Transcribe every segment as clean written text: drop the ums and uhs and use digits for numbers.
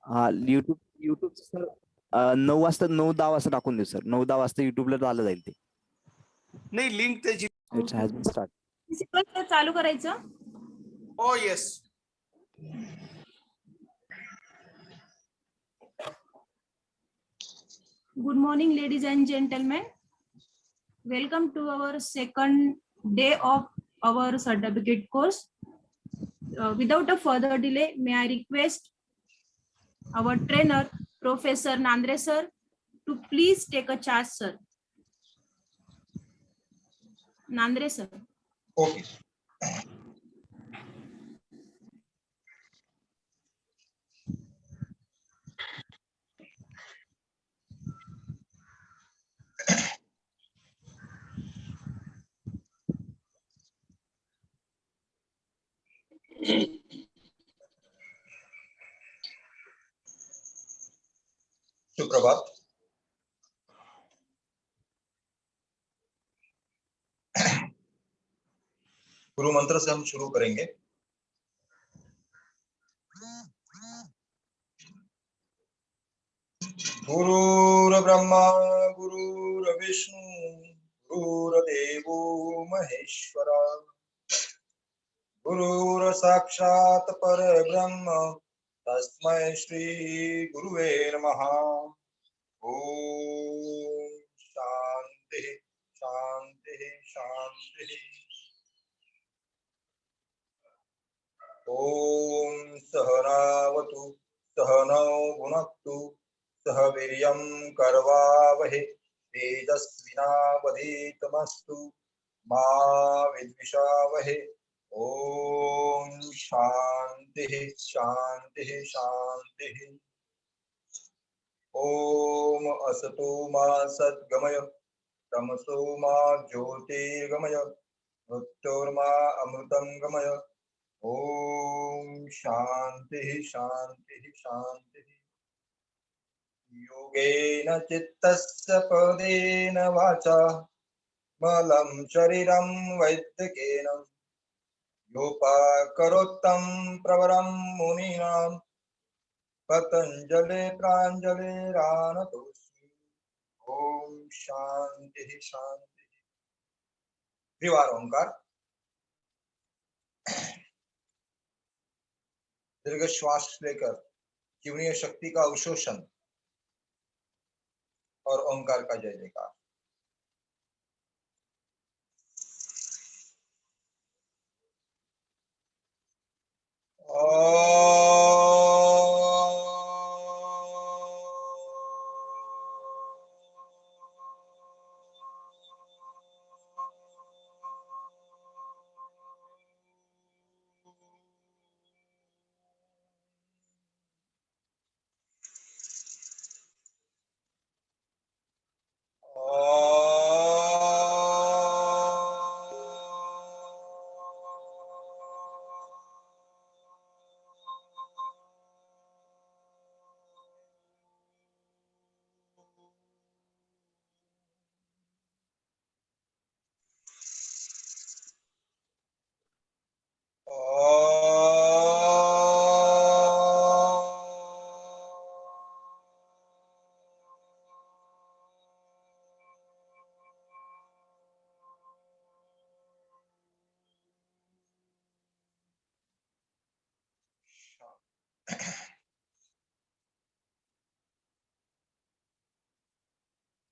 हा YouTube YouTube sir 9 वाजता 9-10 वाजता टाकून दे सर. 9-10 वाजता युट्यूबला झालं जाईल ते. नाही लिंक त्याची. It's has been start. चालू करायचं. Oh yes. Good morning, ladies and gentlemen. Welcome to our second day of our certificate course. Without a further delay, may I request our trainer, Professor Nandre sir, to please take a charge, sir. Nandre sir. Okay. सुप्रभात. गुरु मंत्र से हम शुरू करेंगे. गुरुर्ब्रह्मा गुरुर्विष्णु गुरुर्देवो महेश्वरा गुरुर्साक्षात् परब्रह्म तस्मै श्री गुरुवे नमः. ओम शांति शांति शांति. ओम सहनावतु सहनौ भुनक्तु सह वीर्यं करवावहे तेजस्विनावधीतमस्तु मा विद्विषावहे. ओम शांति शांति शांति. ओम असतो मा सद्गमय तमसो मा ज्योतिर्गमय मृत्योर्मा अमृतं गमय. ओम शांति शांति शांति. योगेन चित्तस्य पदेन वाचा मलं शरीरं वैद्यकेन योपाकरोत्तं प्रवरं मुनीनां पतंजलि प्राञ्जलिरानतोऽस्मि. ओम शांति शांति. त्रिवार ओंकार. दीर्घ श्वास लेकर जीवनीय शक्ति का अवशोषण और ओंकार का जय जयकार.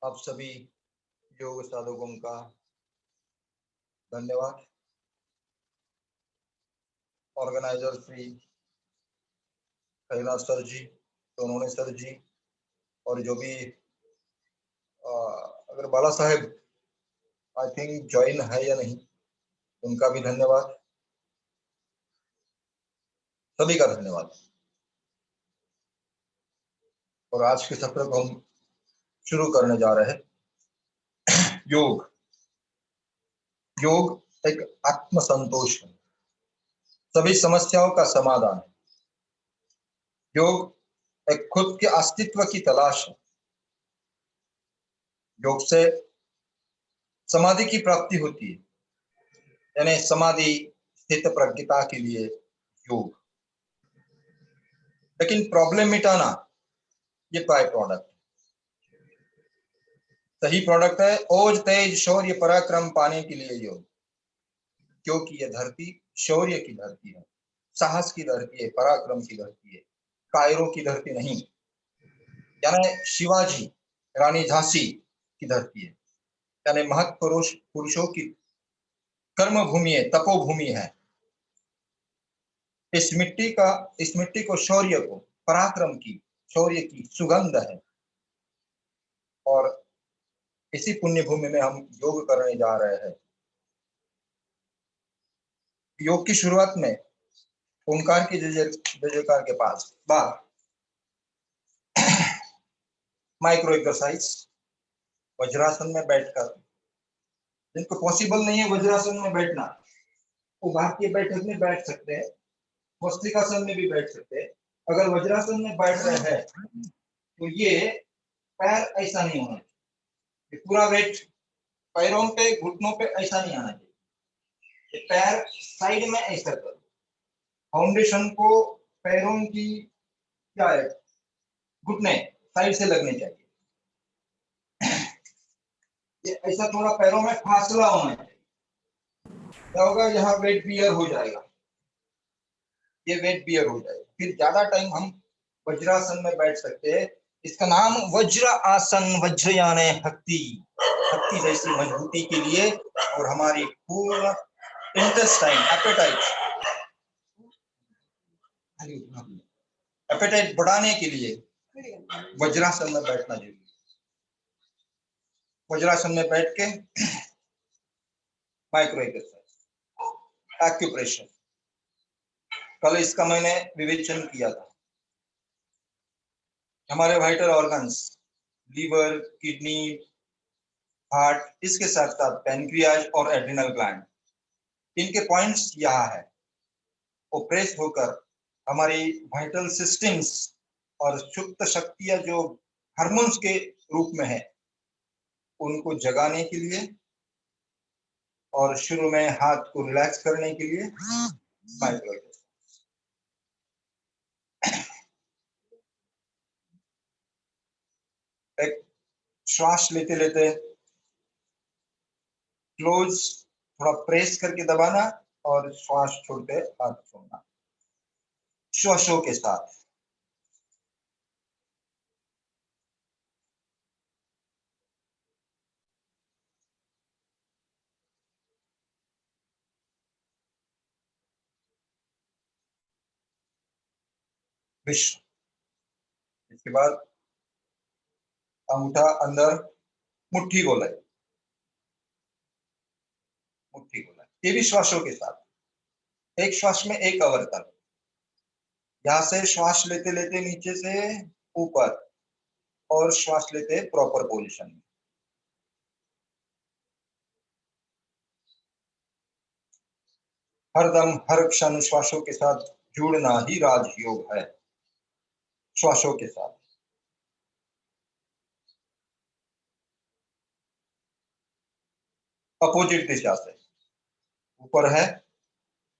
आप सभी योग साधकों का धन्यवाद. ऑर्गेनाइजर श्री कैलाश सर जी, सोनोने सर जी, और जो भी अगर बाला साहेब आई थिंक ज्वाइन है या नहीं, उनका भी धन्यवाद. सभी का धन्यवाद. और आज के सत्र को हम शुरू करने जा रहे हैं. योग योग एक आत्मसंतोष है, सभी समस्याओं का समाधान है. योग एक खुद के अस्तित्व की तलाश है. योग से समाधि की प्राप्ति होती है, यानी समाधि स्थित प्रज्ञता के लिए योग. लेकिन प्रॉब्लम मिटाना ये बाय प्रोडक्ट, सही प्रोडक्ट है। ओज तेज शौर्य पराक्रम पाने के लिए योग, क्योंकि ये धरती शौर्य की धरती है, साहस की धरती है, पराक्रम की धरती है, कायरों की धरती नहीं। यानी शिवाजी रानी झांसी की धरती है, यानी महत् पुरुषों की कर्म भूमि है, तपोभूमि है। इस मिट्टी को शौर्य को, पराक्रम की, शौर्य की सुगंध है। और इसी पुण्य भूमि में हम योग करने जा रहे हैं। योग की शुरुआत में ओंकार की जय जयकार के पास बाद माइक्रो एक्सरसाइज वज्रासन में बैठकर, जिनको पॉसिबल नहीं है वज्रासन में बैठना, वो भारतीय बैठक में बैठ सकते हैं, वस्त्रिकासन में भी बैठ सकते हैं। अगर वज्रासन में बैठ रहे हैं तो ये पैर ऐसा नहीं होना चाहिए, पूरा वेट पैरों पे, घुटनों पे ऐसा नहीं आना चाहिए। पैर साइड में ऐसा करो, फाउंडेशन को पैरों की क्या है, घुटने साइड से लगने चाहिए। ये ऐसा थोड़ा पैरों में फासला होना चाहिए। क्या होगा, यहाँ वेट बियर हो जाएगा, ये वेट बियर हो जाएगा। फिर ज्यादा टाइम हम वज्रासन में बैठ सकते हैं। इसका नाम वज्र आसन, वज्र यानी हत्ती, हत्ती जैसी मजबूती के लिए और हमारी पूर्ण इंटेस्टाइन एपेटाइट बढ़ाने के लिए वज्रासन में बैठना जरूरी है। वज्रासन में बैठ के माइक्रो एक्सरसाइज, एक्यूप्रेशर, कल इसका मैंने विवेचन किया था। हमारे vital organs, liver, kidney, heart, इसके साथ साथ पैनक्रियाज और एड्रिनल ग्लैंड, इनके पॉइंट्स यहाँ है। वो प्रेस होकर हमारी वाइटल सिस्टम्स और सुप्त शक्तियां जो हार्मोन्स के रूप में है, उनको जगाने के लिए और शुरू में हाथ को रिलैक्स करने के लिए माइक्रो एक्सरसाइज। एक श्वास लेते लेते क्लोज थोड़ा प्रेस करके दबाना और श्वास छोड़ते हाथ छोड़ना, श्वासों के साथ। विश्व, इसके बाद अंगूठा अंदर, मुट्ठी गोलाई, मुट्ठी गोलाई, ये भी श्वासों के साथ। एक श्वास में एक अवर्तन, यहां से श्वास लेते लेते नीचे से ऊपर और श्वास लेते प्रॉपर पोजीशन में। हरदम हर क्षण श्वासों के साथ जुड़ना ही राजयोग है। श्वासों के साथ अपोजिट दिशा से, ऊपर है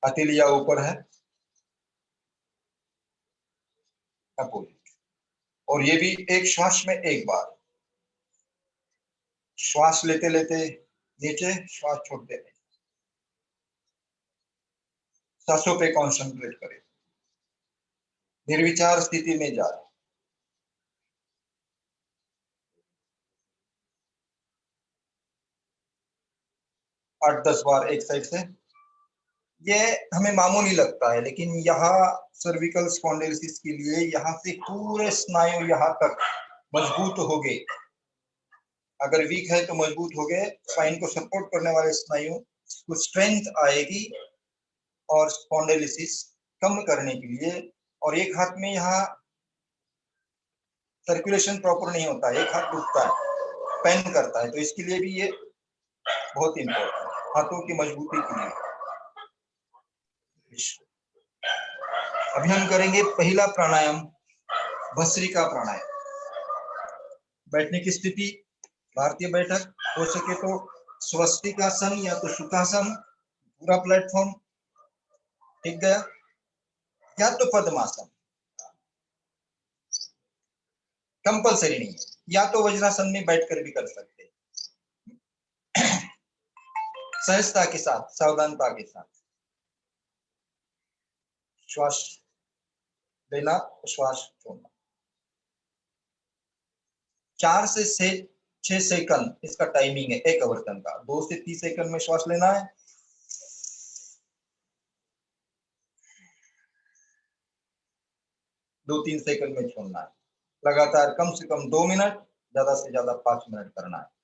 हथेलिया, ऊपर है अपोजिट। और ये भी एक श्वास में एक बार, श्वास लेते लेते नीचे, श्वास छोड़ते रहे, सांसों पे कॉन्सेंट्रेट करें, निर्विचार स्थिति में जाए। 8-10 बार एक साइड से। ये हमें मामूली लगता है, लेकिन यहाँ सर्विकल स्पॉन्डिलोसिस के लिए यहाँ से पूरे स्नायु यहाँ तक मजबूत हो गए। अगर वीक है तो मजबूत हो गए, स्पाइन को सपोर्ट करने वाले स्नायु को स्ट्रेंथ आएगी और स्पॉन्डिलोसिस कम करने के लिए। और एक हाथ में यहाँ सर्कुलेशन प्रॉपर नहीं होता है, एक हाथ डूबता है, पेन करता है, तो इसके लिए भी ये बहुत इंपॉर्टेंट है, हाथों की मजबूती के लिए। अभी हम करेंगे पहला प्राणायाम, भस्त्रिका प्राणायाम। बैठने की स्थिति भारतीय बैठक, हो सके तो स्वस्तिकासन या तो सुखासन, पूरा प्लेटफॉर्म ठीक गया, या तो पद्मासन। कंपलसरी नहीं है, या तो वज्रासन में बैठकर भी कर सकते हैं। सहजता के साथ, सावधानता के साथ श्वास लेना, श्वास छोड़ना। 4 से 6 सेकंड इसका टाइमिंग है एक आवर्तन का। 2 से 3 सेकंड में श्वास लेना है, 2-3 सेकंड में छोड़ना है। लगातार कम से कम 2 मिनट, ज्यादा से ज्यादा 5 मिनट करना है।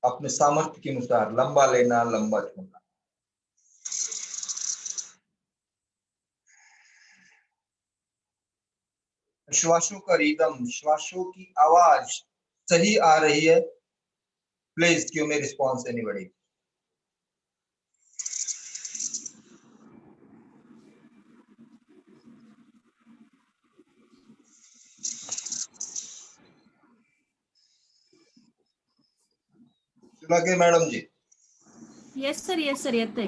अपने सामर्थ्य के अनुसार लंबा लेना, लंबा छोड़ना। श्वासों का रिदम, श्वासों की आवाज सही आ रही है? Please give me response anybody. लगे मैडम जी? येस सर येतंय.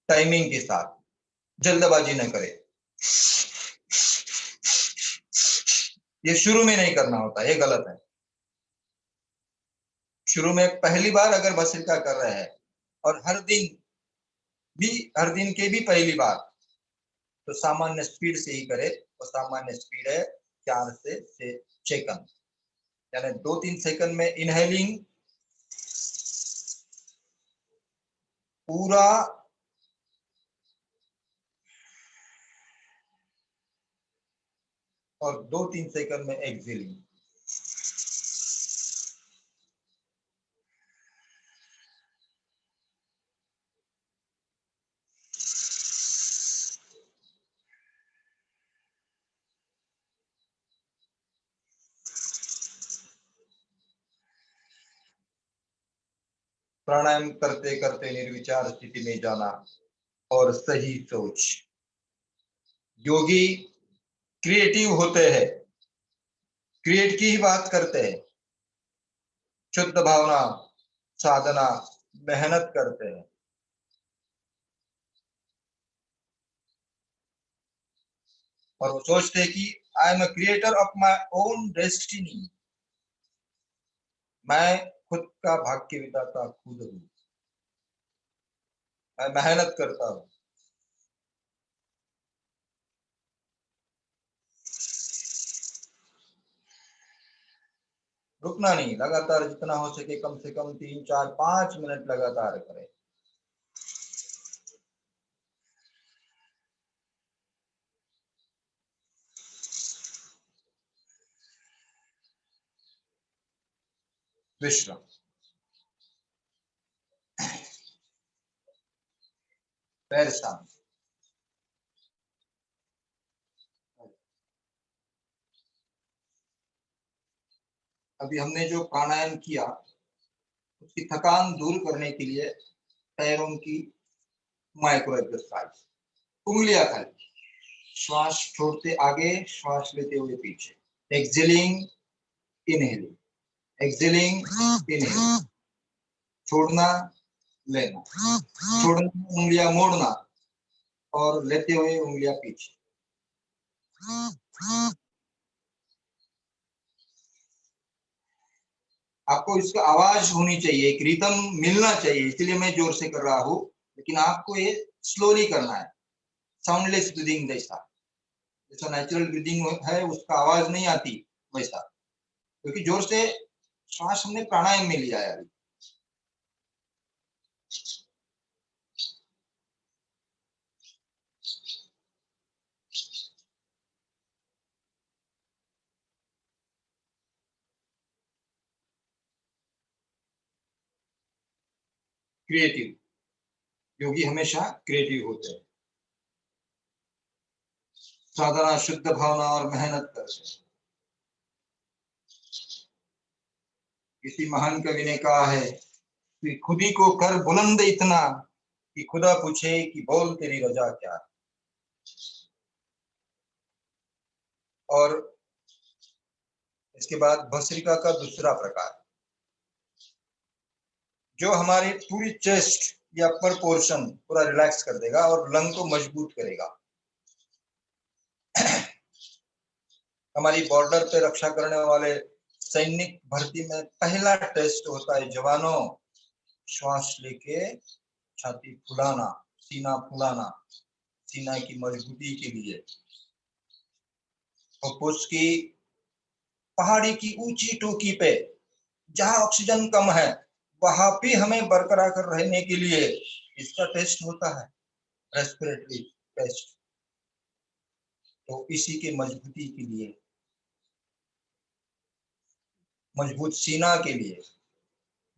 टाइमिंग के साथ, जल्दबाजी न करें। ये शुरू में नहीं करना होता, ये गलत है। शुरू में पहली बार अगर भस्त्रिका कर रहे हैं और हर दिन के भी पहली बार, तो सामान्य स्पीड से ही करे। और सामान्य स्पीड है 4 से 6 सेकंड, यानी 2-3 सेकंड में इनहेलिंग पूरा और 2-3 सेकंड में एक्सहेलिंग। प्राणायाम करते करते निर्विचार स्थिति में जाना और सही सोच। योगी क्रिएटिव होते हैं, क्रिएट की ही बात करते हैं। शुद्ध भावना, साधना, मेहनत करते हैं। और वो सोचते हैं कि I am a creator of my own destiny. मैं खुद का भाग्य विधाता खुद हूँ, मैं मेहनत करता हूँ। रुकना नहीं, लगातार जितना हो सके कम से कम 3-4-5 मिनट लगातार करें। विश्राम। पैर शांत। अभी हमने जो प्राणायाम किया उसकी थकान दूर करने के लिए पैरों की माइक्रो एक्सरसाइज। उंगलियां खाली, श्वास छोड़ते आगे, श्वास लेते हुए पीछे। Exhaling, inhaling, exhaling, inhaling. छोड़ना, लेना, छोड़ना, उंगलियां मोड़ना और लेते हुए उंगलियां पीछे। आपको इसका आवाज होनी चाहिए, एक रिदम मिलना चाहिए, इसलिए मैं जोर से कर रहा हूं। लेकिन आपको ये स्लोली करना है, साउंडलेस ब्रीदिंग जैसा। जैसा नेचुरल ब्रीदिंग है उसका आवाज नहीं आती वैसा, क्योंकि जोर से श्वास हमने प्राणायाम में लिया है अभी। क्रिएटिव, योगी हमेशा क्रिएटिव होते हैं। साधना, शुद्ध भावना और मेहनत करके। किसी महान कवि ने कहा है कि खुदी को कर बुलंद इतना कि खुदा पूछे कि बोल तेरी रजा क्या है। और इसके बाद भस्त्रिका का दूसरा प्रकार, जो हमारी पूरी चेस्ट या अपर पोर्शन पूरा रिलैक्स कर देगा और लंग को मजबूत करेगा। हमारी बॉर्डर पे रक्षा करने वाले सैनिक भर्ती में पहला टेस्ट होता है जवानों, श्वास लेके छाती फुलाना, सीना फुलाना, सीना की मजबूती के लिए। फुफ्फुस की पहाड़ी की ऊंची टोकी पे जहां ऑक्सीजन कम है वहां भी हमें बरकरार कर रहने के लिए इसका टेस्ट होता है, रेस्पिरेटरी टेस्ट। तो इसी के मजबूती के लिए, मजबूत सीना के लिए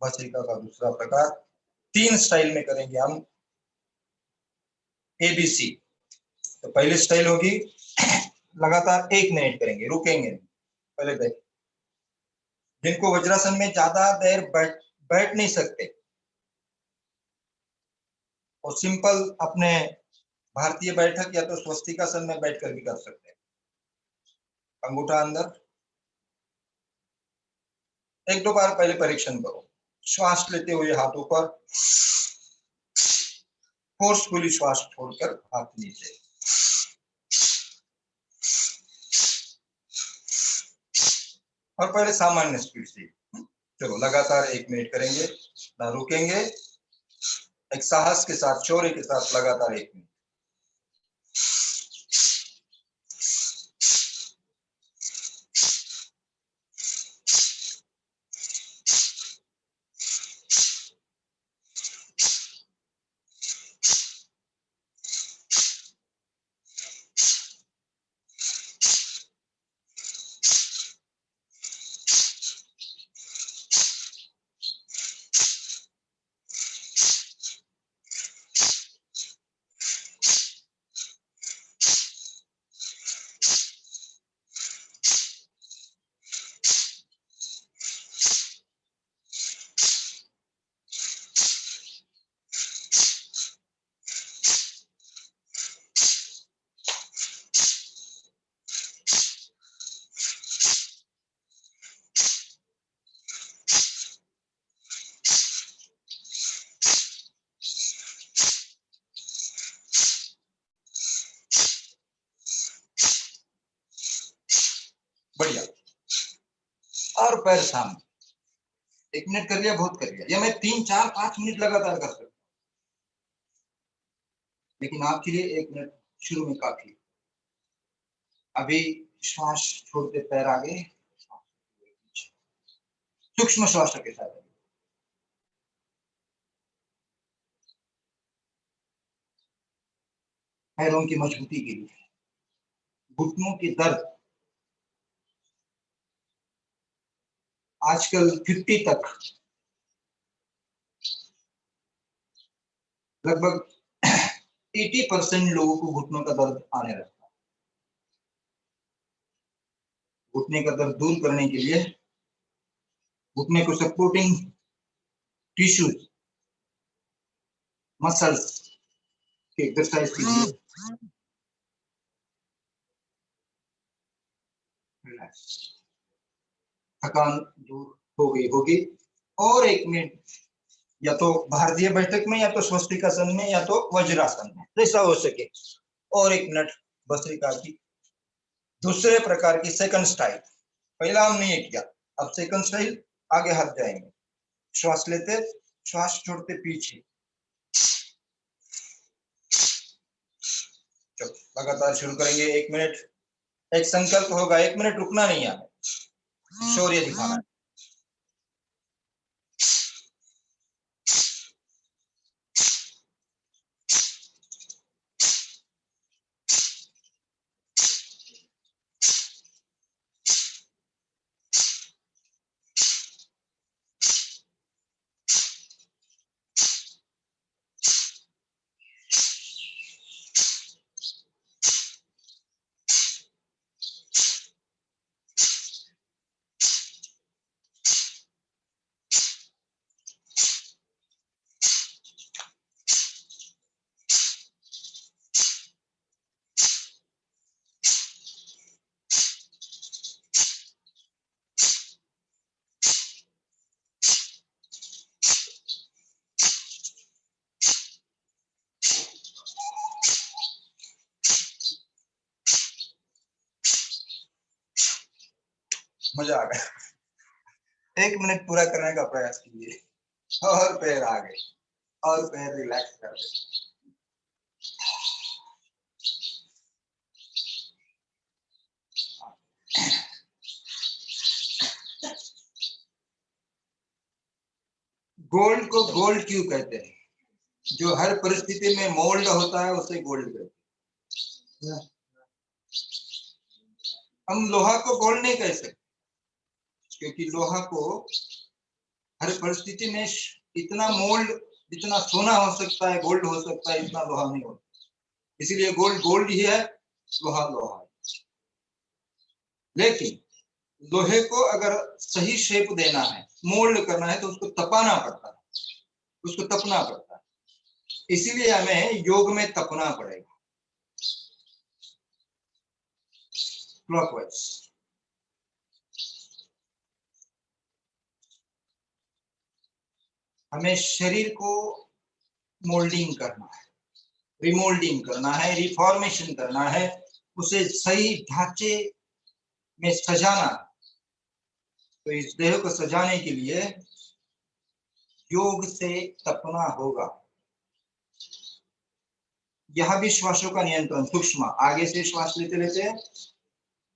भस्त्रिका का दूसरा प्रकार 3 स्टाइल में करेंगे हम, ABC। तो पहली स्टाइल होगी लगातार 1 मिनट करेंगे, रुकेंगे पहले देख। जिनको वज्रासन में ज्यादा देर बैठ नहीं सकते और सिंपल अपने भारतीय बैठक या तो स्वस्तिकासन में बैठकर भी कर सकते हैं। अंगूठा अंदर, 1-2 बार पहले परीक्षण करो। श्वास लेते हुए हाथ ऊपर, फोर्सफुली श्वास छोड़कर हाथ नीचे। और पहले सामान्य स्पीड से। चलो लगातार 1 मिनट करेंगे, ना रुकेंगे, एक साहस के साथ, शौर्य के साथ लगातार 1 मिनट। बढ़िया। और पैर सामने। 1 मिनट कर लिया, बहुत कर लिया। या मैं 3, 4, 5 मिनट लगातार कर सकता हूँ, लेकिन आपके लिए 1 मिनट शुरू में काफी है। अभी श्वास छोड़ते पैर आगे, सूक्ष्म श्वास के साथ। पैरों की मजबूती के लिए, घुटनों के दर्द आजकल 50 तक लगभग 80% लोगों को घुटनों का दर्द आने लगता है। घुटने का दर्द दूर करने के लिए घुटने को सपोर्टिंग टिश्यूज, मसल्स के एक्सरसाइज कीजिए। थकान दूर हो गई होगी। और 1 मिनट, या तो भारतीय बैठक में, या तो स्वस्तिकासन में, या तो वज्रासन में, जैसा हो सके। और 1 मिनट भस्त्रिका की दूसरे प्रकार की सेकंड स्टाइल। पहला हमने ये किया, अब सेकंड स्टाइल, आगे हाथ जाएंगे, श्वास लेते, श्वास छोड़ते पीछे। चलो लगातार शुरू करेंगे 1 मिनट। एक संकल्प होगा, 1 मिनट रुकना नहीं है, शौर्य दिखाना है। मजा आ गया। 1 मिनट पूरा करने का प्रयास कीजिए और पैर आगे और पैर रिलैक्स कर दे। गोल्ड को गोल्ड क्यों कहते हैं? जो हर परिस्थिति में मोल्ड होता है उसे गोल्ड कहते हैं। हम लोहा को गोल्ड नहीं कह सकते क्योंकि लोहा को हर परिस्थिति में इतना मोल्ड, जितना सोना हो सकता है, गोल्ड हो सकता है, इतना लोहा नहीं होता। इसीलिए गोल्ड गोल्ड ही है, लोहा लोहा है। लेकिन लोहे को अगर सही शेप देना है, मोल्ड करना है, तो उसको तपाना पड़ता है, उसको तपना पड़ता है। इसीलिए हमें योग में तपना पड़ेगा। क्लॉकवाइज हमें शरीर को मोल्डिंग करना है, रिमोल्डिंग करना है, रिफॉर्मेशन करना है, उसे सही ढांचे में सजाना। तो इस देह को सजाने के लिए योग से तपना होगा। यह भी श्वासों का नियंत्रण सूक्ष्म, आगे से श्वास लेते लेते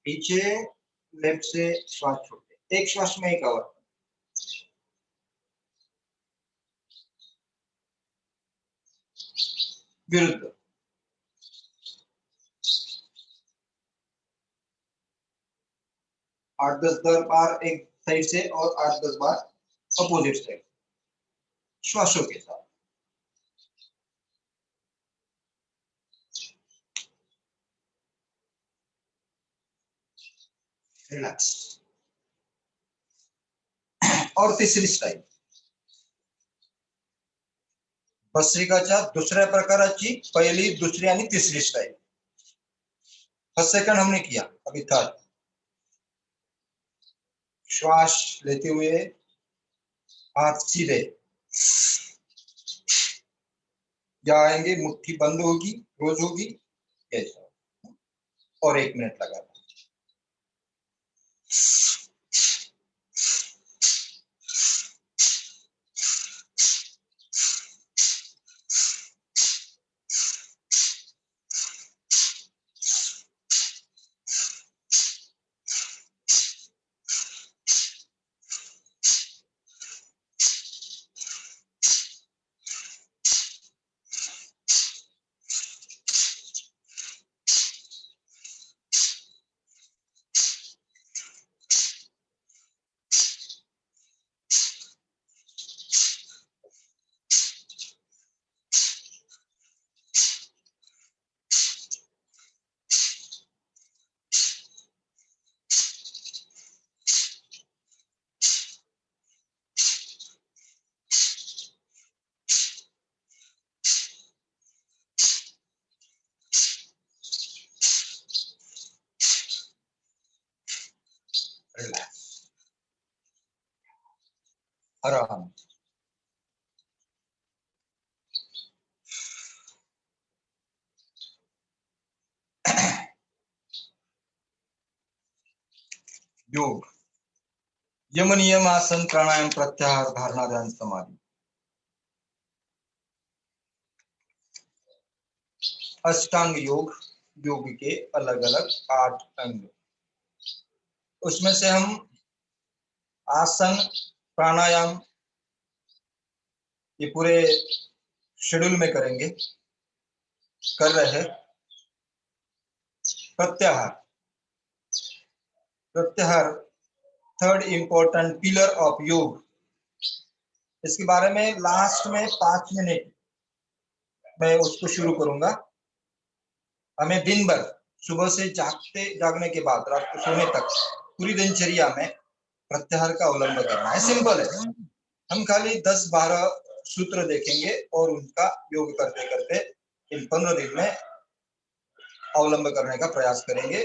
पीछे, लेफ्ट से श्वास छोड़ते, एक श्वास में एक आवर्त। विरुद्ध 8-10 बार एक साइड से और 8-10 बार अपोजिट साइड, श्वासों के साथ। रिलैक्स। और तीसरी स्टाइल भस्त्रिकाच्या दुसऱ्या प्रकाराची पहिली, दुसरी आणि तिसरी स्टाइल। फर्स्ट सेकंड हमने किया, अभी थर्ड। श्वास लेते हुए हाथ सीधे जाएंगे, मुट्ठी बंद होगी, क्लोज होगी, ऐसा। और 1 मिनट लगा। रिलैक्स, आराम। योग, यम नियम, आसन, प्राणायाम, प्रत्याहार, धारणा, ध्यान, समाधि। अष्टांग योग, योग के अलग अलग 8 अंग। उसमें से हम आसन, प्राणायाम ये पूरे शेड्यूल में करेंगे, कर रहे हैं। प्रत्याहार, प्रत्याहार थर्ड इंपॉर्टेंट पिलर ऑफ योग। इसके बारे में लास्ट में 5 मिनट मैं उसको शुरू करूंगा। हमें दिन भर, सुबह से जागने के बाद रात को सोने तक, पूरी दिनचर्या में प्रत्याहार का अवलंबन करना है। सिंपल है, हम खाली 10-12 सूत्र देखेंगे और उनका योग करते करते इन 15 दिन में अवलंबन करने का प्रयास करेंगे।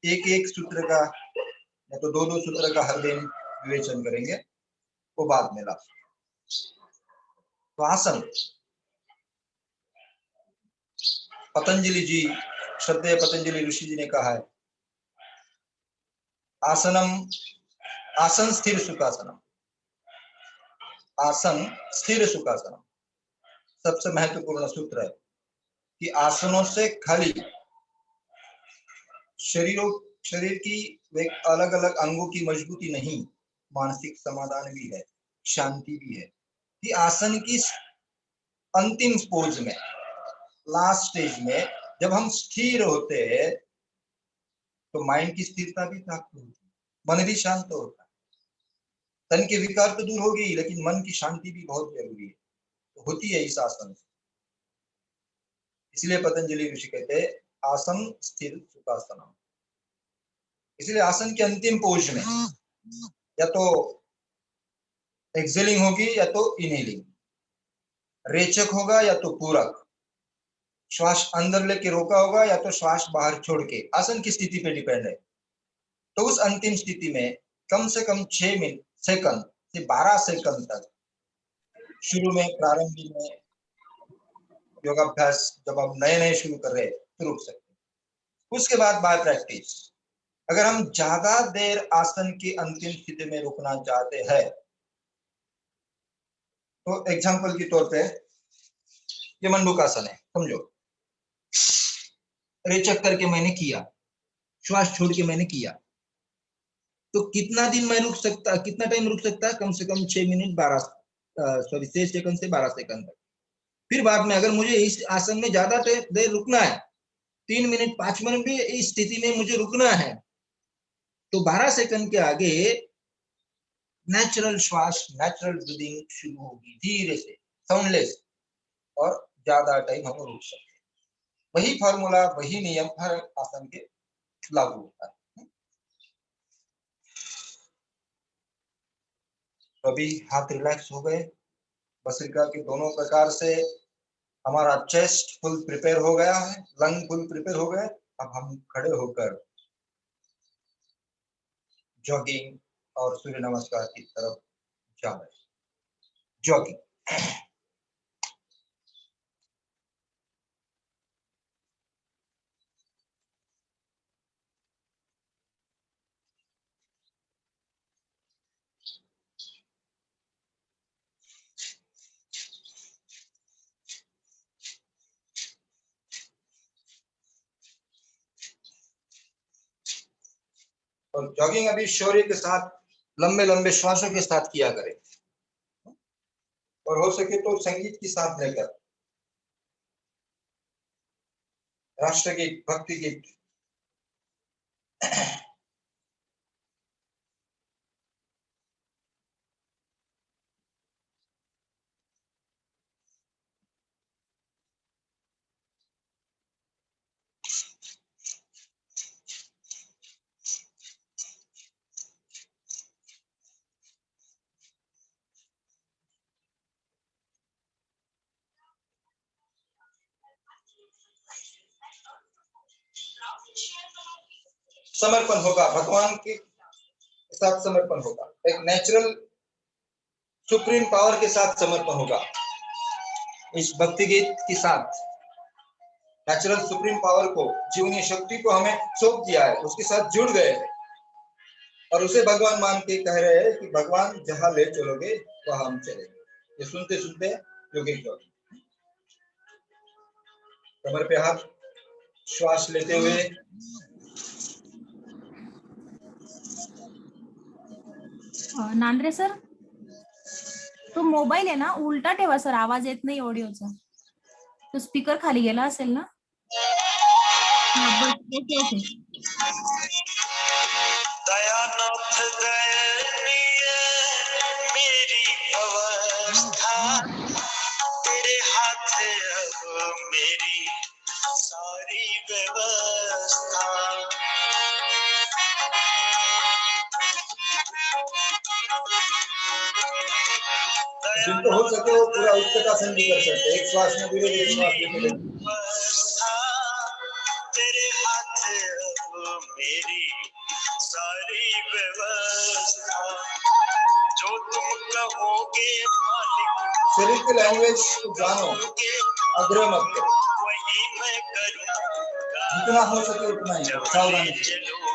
एक सूत्र का या तो 2-2 सूत्र का हर दिन विवेचन करेंगे, वो बाद में ला। तो आसन, पतंजलि जी, श्रद्धेय पतंजलि ऋषि जी ने कहा है, आसनम, आसन स्थिर सुखासनम, आसन स्थिर सुखासनम। सबसे महत्वपूर्ण सूत्र है कि आसनों से खाली शरीर की एक अलग अलग अंगों की मजबूती नहीं, मानसिक समाधान भी है, शांति भी है। कि आसन की अंतिम पोज में, लास्ट स्टेज में जब हम स्थिर होते हैं तो माइंड की स्थिरता भी प्राप्त होती है, मन भी शांत होता है। तन के विकार तो दूर हो गई, लेकिन मन की शांति भी बहुत जरूरी है, तो होती है इस आसन से। इसलिए पतंजलि ऋषि कहते हैं आसन स्थिर सुखासनम। इसलिए आसन के अंतिम पोज में या तो एक्सेलिंग होगी या तो इनहेलिंग, रेचक होगा या तो पूरक, श्वास अंदर लेके रोका होगा या तो श्वास बाहर छोड़ के, आसन की स्थिति पे डिपेंड है। तो उस अंतिम स्थिति में कम से कम 6 सेकंड से 12 सेकंड तक शुरू में, प्रारंभ में योगाभ्यास जब आप नए नए शुरू कर रहे हैं तो रुक सकते हैं। उसके बाद बाय प्रैक्टिस अगर हम ज्यादा देर आसन की अंतिम स्थिति में रुकना चाहते हैं तो एग्जांपल के तौर पे ये मंडूकासन है, समझो। रेचक करके मैंने किया, श्वास छोड़ के मैंने किया, तो कितना दिन मैं रुक सकता, कितना टाइम रुक सकता है? कम से कम 6 मिनट 6 सेकंड से 12 सेकंड तक। फिर बाद में अगर मुझे इस आसन में ज्यादा देर रुकना है, 3 मिनट 5 मिनट भी इस स्थिति में मुझे रुकना है, तो 12 सेकंड के आगे नेचुरल श्वास, नेचुरल ब्रीदिंग शुरू होगी धीरे से, साउंडलेस, और ज्यादा टाइम हम रुक सकते हैं। वही फॉर्मूला, वही नियम हर आसन के लागू होता है। तो अभी हाथ रिलैक्स हो गए, भस्त्रिका के दोनों प्रकार से हमारा चेस्ट फुल प्रिपेयर हो गया है, लंग फुल प्रिपेयर हो गए। अब हम खड़े होकर जॉगिंग और सूर्य नमस्कार की तरफ जा रहे हैं। जॉगिंग, और जॉगिंग अभी शौर्य के साथ, लंबे लंबे श्वासों के साथ किया करें, और हो सके तो संगीत के साथ लेकर, राष्ट्रगीत, भक्ति गीत। समर्पण होगा, भगवान के साथ समर्पण होगा, एक नेचुरल सुप्रीम पावर के साथ समर्पण होगा। इस भक्ति गीत के साथ नेचुरल सुप्रीम पावर को, जीवनी शक्ति को हमें सौंप दिया है, उसके साथ जुड़ गए हैं और उसे भगवान मान के कह रहे हैं कि भगवान जहां ले चलोगे वहां हम चलेंगे। ये सुनते सुनते योगिक जॉगिंग, कमर पे हाथ, श्वास लेते हुए नांद्रे सर, तो मोबाईल आहे ना उलटा ठेवा सर, आवाज येत नाही ऑडिओचा, तो स्पीकर खाली गेला असेल ना? हा, बस ओके ओके। दयानाथ दयनीय मेरी अवस्था, तेरे हाथ अब मेरी सारी व्यवस्था। जिनको हो सके वो पूरा उत्तरासन भी कर सकते हैं, एक श्वास में धीरे धीरे श्वास लेते हैं। तेरे हाथ अब मेरी सारी व्यवस्था, जो तुम कहोगे मालिक, शरीर की लैंग्वेज को जानो, आग्रह मत करो, वही मैं करूँगा। जितना हो सके उतना ही, सावधानी से। चलोगे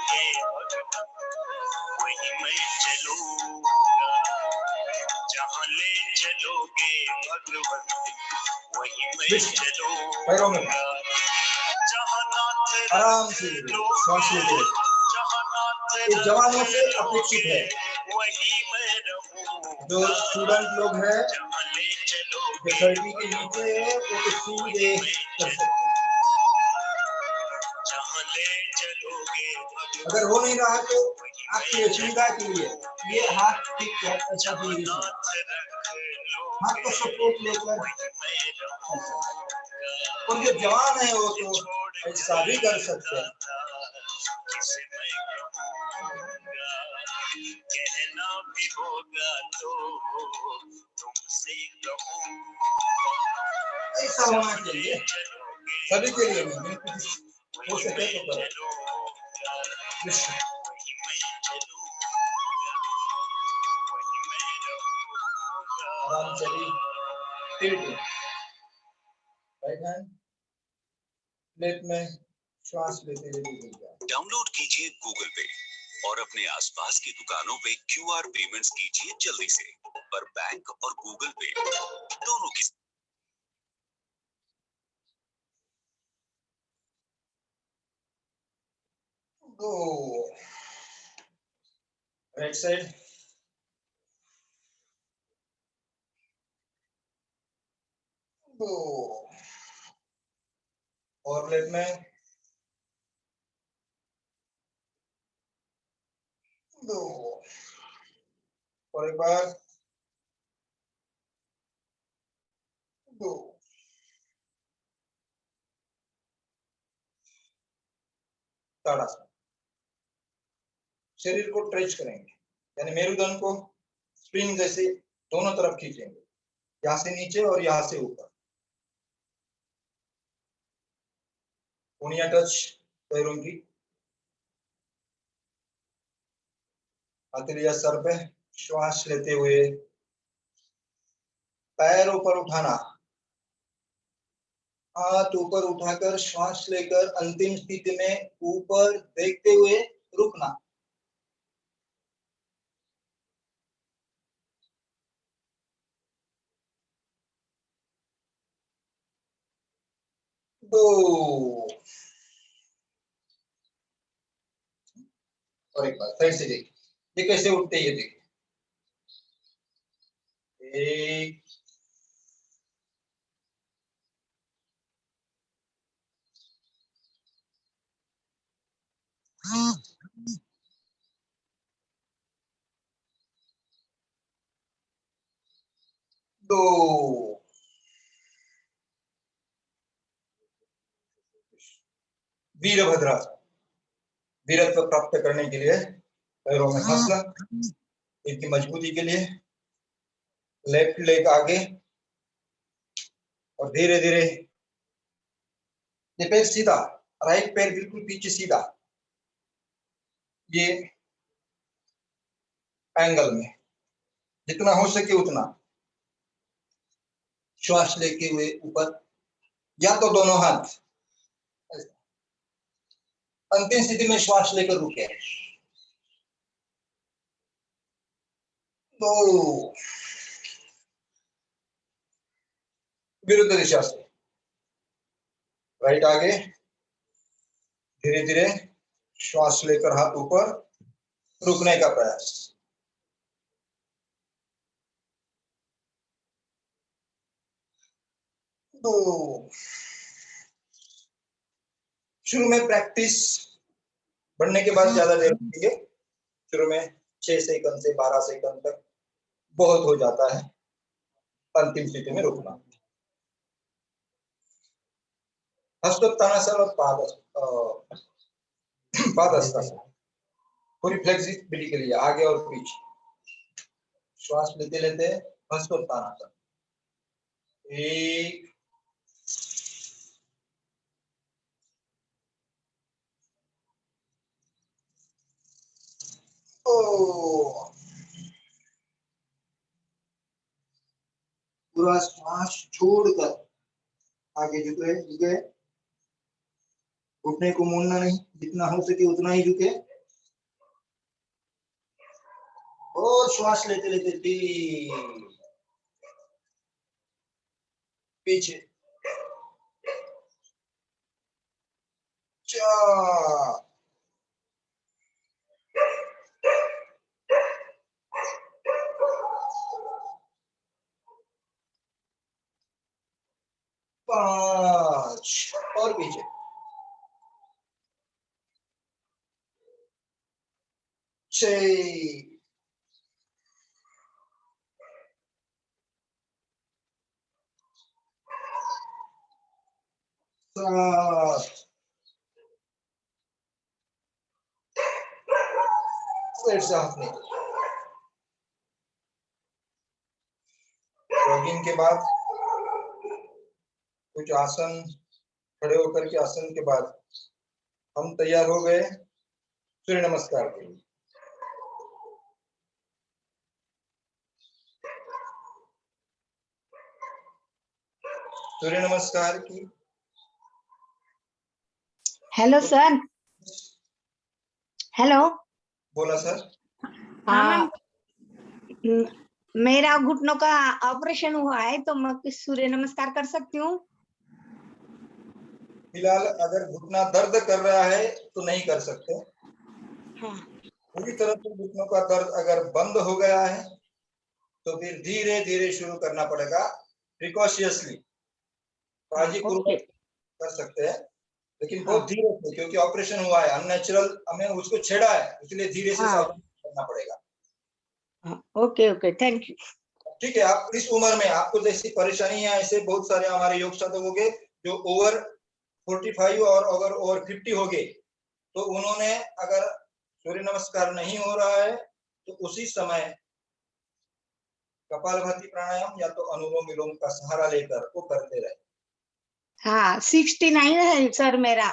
पैरों में आराम से श्वास लेते रहिए। ये जवानों से अपेक्षित है। जो स्टूडेंट लोग हैं जो 30 के नीचे है वो तो सीधे कर सकते हैं। अगर हो नहीं रहा तो आपकी सुविधा के लिए ये हाथ ठीक है, ऐसा भी हाथ को सपोर्ट लेकर। और जो जवान है वो तो ऐसा भी कर सकते हैं। कहना भी होगा तो तुमसे ऐसा होना चाहिए सभी के लिए नहीं, हो सके तो करो। आराम से राइट हैंड प्लेट में श्वास लेते हुए डाउनलोड कीजिए गूगल पे और अपने आसपास की दुकानों पे क्यूआर पेमेंट्स कीजिए जल्दी से। पर बैंक और गूगल पे दोनों की गो राइट साइड गो और प्लेट में दो और एक बार दो। ताड़ासन शरीर को स्ट्रेच करेंगे, यानी मेरुदंड को स्प्रिंग जैसे दोनों तरफ खींचेंगे, यहाँ से नीचे और यहाँ से ऊपर। कोनिया टच पैरों की, हथेलियां सर पे, श्वास लेते हुए पैर ऊपर उठाना, हाथ ऊपर उठाकर श्वास लेकर अंतिम स्थिति में ऊपर देखते हुए रुकना। दो और एक बार साइड से देखिए, ये कैसे उठते हैं ये देखिए। एक दो वीरभद्रासन, वीरत्व प्राप्त करने के लिए पैरों में हौसला, इनकी मजबूती के लिए लेफ्ट लेग आगे और धीरे धीरे ये पैर सीधा, राइट पैर बिल्कुल पीछे सीधा, ये एंगल में जितना हो सके उतना श्वास लेते हुए ऊपर, या तो दोनों हाथ। अंतिम स्थिति में श्वास लेकर रुके। तो विरुद्ध दिशा से राइट आगे, धीरे धीरे श्वास लेकर हाथ ऊपर, रुकने का प्रयास। तो शुरू में प्रैक्टिस बढ़ने के बाद ज्यादा देर लगती है। शुरू में 6 सेकंड से 12 सेकंड तक बहुत हो जाता है। अंतिम स्थिति में रुकना। हस्तोत्तानासन और पादहस्तासन पूरी फ्लेक्सिबिलिटी के लिए आगे और पीछे। श्वास लेते लेते हस्तोत्तानासन, एक पूरा श्वास छोड़कर आगे झुके, घुटने को मोड़ना नहीं, जितना हो सके उतना ही झुके और श्वास लेते लेते पीछे पांच और पीछे, छह, सात, फिर से हाथ नीचे। जॉगिंग के बाद कुछ आसन, खड़े होकर के आसन के बाद हम तैयार हो गए सूर्य नमस्कार के लिए। सूर्य नमस्कार की हेलो सर। हेलो। बोला सर। हाँ मैम। मेरा घुटनों का ऑपरेशन हुआ है तो मैं किस सूर्य नमस्कार कर सकती हूँ? फिलहाल अगर घुटना दर्द कर रहा है तो नहीं कर सकते। हाँ। पूरी तरह से घुटनों का दर्द अगर बंद हो गया है तो फिर धीरे धीरे शुरू करना पड़ेगा, प्रिकॉशियसली, काळजीपूर्वक कर सकते हैं, लेकिन बहुत धीरे से, क्योंकि ऑपरेशन हुआ है, अननेचुरल हमें उसको छेड़ा है, इसलिए धीरे से सावधानी करना पड़ेगा। Okay okay, thank you. ठीक है, आप इस उम्र में आपको जैसी परेशानी है, ऐसे बहुत सारे हमारे योग साधक हो गए जो ओवर 45 और अगर ओवर 50 हो गए, तो उन्होंने अगर सूर्य नमस्कार नहीं हो रहा है तो उसी समय कपालभाति प्राणायाम या तो अनुलोम विलोम का सहारा लेकर वो करते रहे। हाँ, 69 है सर मेरा।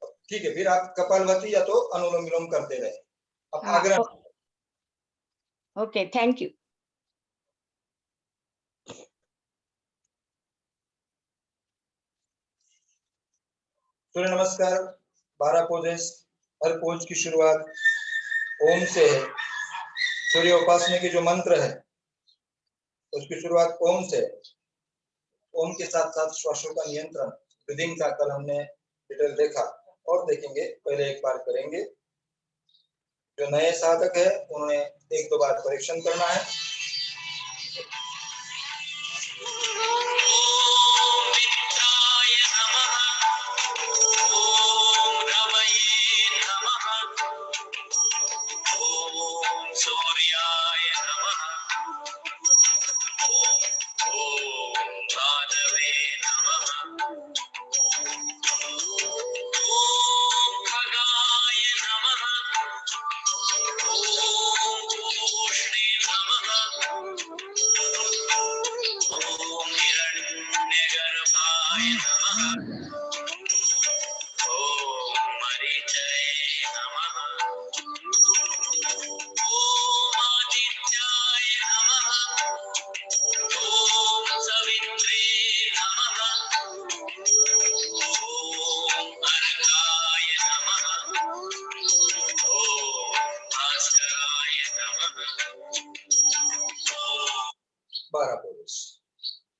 ठीक है, फिर आप कपालभाति या तो अनुलोम विलोम करते रहे। अब आग्रह। Okay, thank you. सूर्य नमस्कार 12 पोजेस, हर पोज की शुरुआत ओम से है। सूर्य उपासना के जो मंत्र है उसकी शुरुआत ओम से। ओम के साथ साथ श्वासों का नियंत्रण, ब्रीदिंग का कल हमने डिटेल देखा और देखेंगे, पहले एक बार करेंगे। जो नए साधक है उन्हें एक दो बार परीक्षण करना है।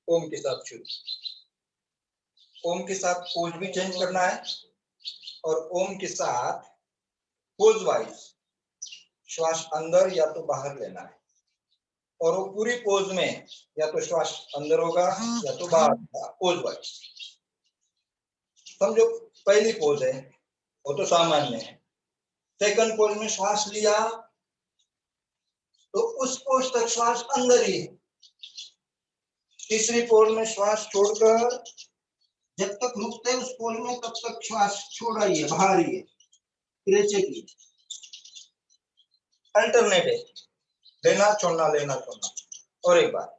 ओम के साथ शुरू। ओम के साथ पोज भी चेंज करना है और ओम के साथ पोज वाइज श्वास अंदर या तो बाहर लेना है, और वो पूरी पोज में या तो श्वास अंदर होगा या तो बाहर होगा, पोज वाइज। समझो पहली पोज है वो तो सामान्य है, सेकंड पोज में श्वास लिया तो उस पोज तक श्वास अंदर ही है। तीसरी पोज में श्वास छोड़कर जब तक रुकते उस पोज में तब तक श्वास छोड़ रही है, बाहर ही है, क्रेचे की अल्टरनेट है, लेना छोड़ना लेना छोड़ना। और एक बार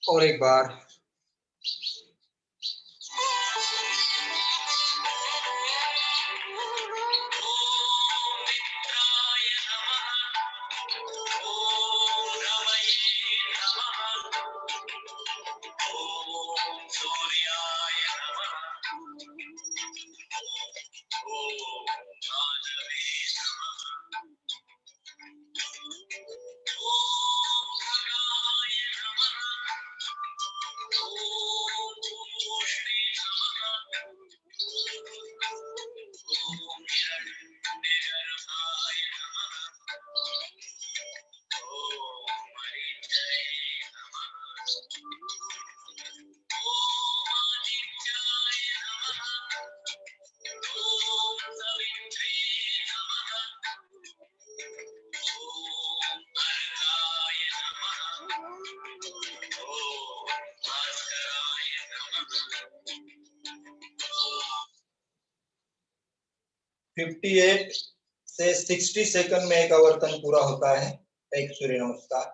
और एक बार फिफ्टी 58 से 60 सेकंड में एक आवर्तन पूरा होता है एक सूर्य नमस्कार।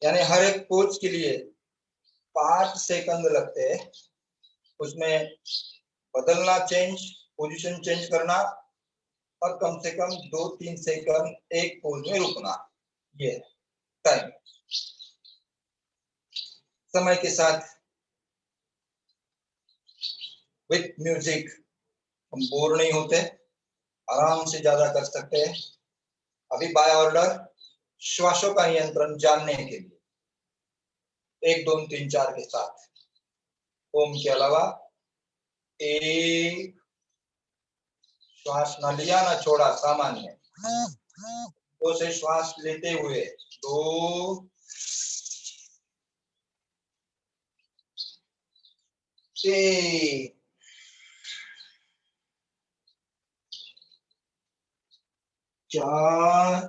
यानी हर एक पोज के लिए 5 सेकंड लगते हैं। उसमें बदलना, पोजीशन चेंज करना और कम से कम 2-3 सेकंड एक पोज में रुकना, ये टाइम। समय के साथ विथ म्यूजिक हम बोर नहीं होते, आराम से ज्यादा कर सकते हैं। अभी बाय ऑर्डर श्वासों का नियंत्रण जानने के लिए 1 2 3 4 के साथ ओम के अलावा एक श्वास न लिया न छोड़ा, सामान्य 2 से श्वास लेते हुए 2 3 4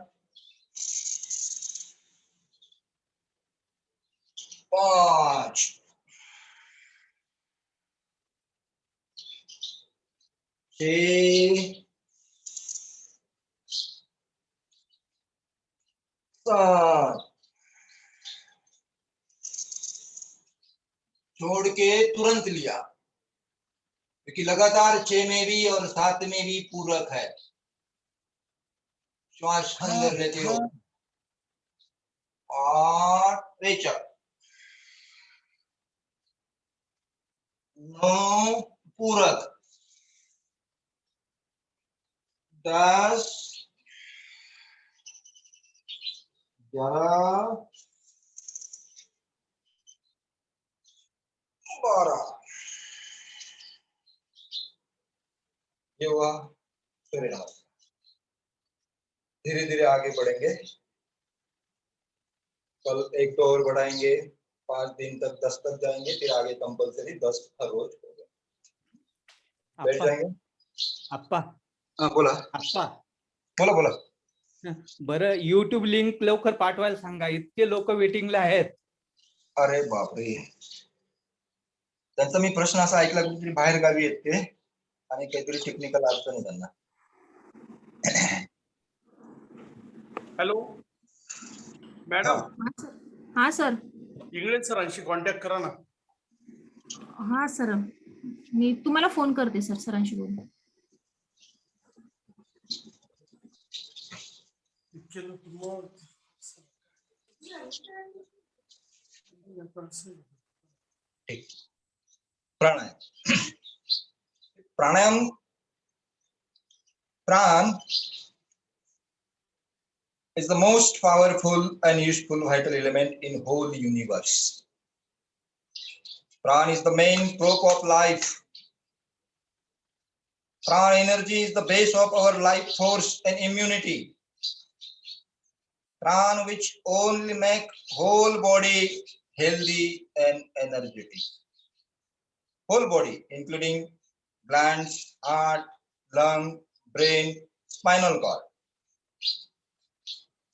5 6 7 छोड़ के तुरंत लिया, क्योंकि लगातार 6 में भी और 7 में भी पूरक है। श्वास अंदर लेते हो और रेचक 9 पूरक 10 11 12 ये हुआ सूर्य नमस्कार। धीरे धीरे आगे बढ़ेंगे, कल 1 2 और बढ़ाएंगे, 5 दिन तक 10 तक जाएंगे, फिर आगे कंपलसरी 10 हर रोज होगा। बैठ जाएंगे। अप्पा हाँ बोला अप्पा बोला बोला। बरं, युट्यूब लिंक लवकर पाठवायला सांगा, इतके लोक वेटिंगला आहेत. अरे बापरे, त्यांचा मी प्रश्न असा ऐकला की बाहेर गावी आहेत ते आणि काहीतरी टेक्निकल अडचण आहे त्यांना. हॅलो मॅडम, हा सर. इंगळे सरांशी कॉन्टॅक्ट करा ना. हा सर, मी तुम्हाला फोन करते सर, सरांशी बोलून. ठीक. प्राणायाम प्राणायाम प्राण is the most powerful and useful vital element in whole universe. Pran is the main prop of life. Pran energy is the base of our life force and immunity. Pran which only make whole body healthy and energetic. Whole body including glands, heart, lung, brain, spinal cord.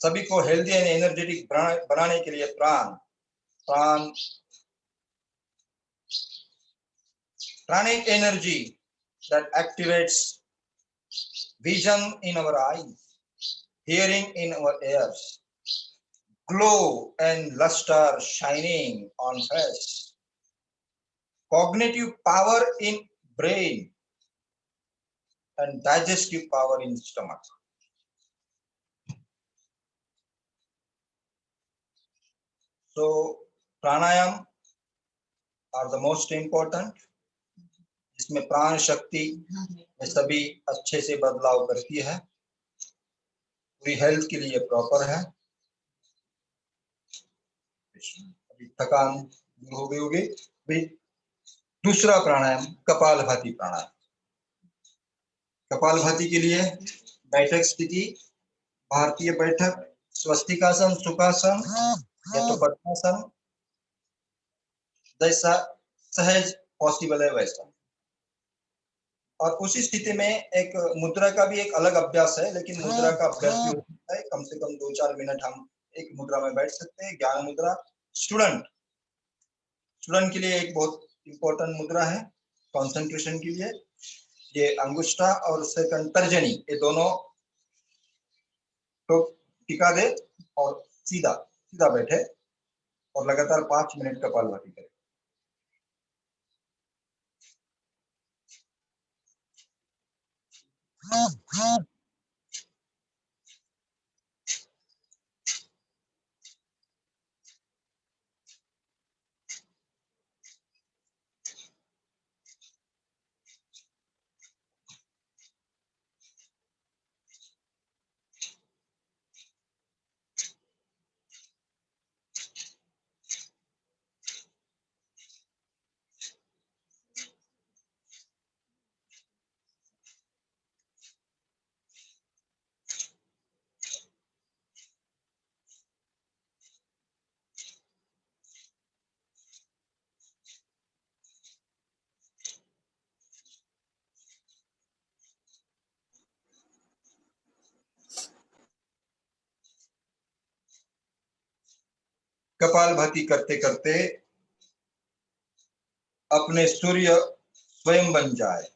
सभी को healthy and energetic बनाने के लिए प्राण pranic energy that activates vision in our eyes, hearing in our ears, glow and luster shining on face, cognitive power in brain, and digestive power in stomach. So pranayam are the most important. इसमें प्राण शक्ति में सभी अच्छे से बदलाव करती है, पूरी हेल्थ के लिए प्रॉपर है। अभी थकान दूर हो गई होगी। अभी दूसरा प्राणायाम कपालभाति प्राणायाम। कपालभाति के लिए बैठक स्थिति, भारतीय बैठक, स्वस्तिकासन, सुखासन या तो पद्मासन, जैसा सहज पॉसिबल है वैसा। और उसी स्थिति में एक मुद्रा का भी एक अलग अभ्यास है, लेकिन मुद्रा का अभ्यास भी हो सकता है। कम से कम 2-4 मिनट हम एक मुद्रा में बैठ सकते हैं। ज्ञान मुद्रा स्टूडेंट के लिए एक बहुत इंपॉर्टेंट मुद्रा है कंसंट्रेशन के लिए। ये अंगुष्ठा और सेकंड तर्जनी, ये दोनों तो टिका दे और सीधा सीधा बैठे और लगातार 5 मिनट कपालभाति करें। कपालभाति करते करते अपने सूर्य स्वयं बन जाए।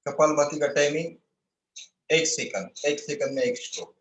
कपालभाति का टाइमिंग 1 सेकंड, 1 सेकंड में 1 स्ट्रोक।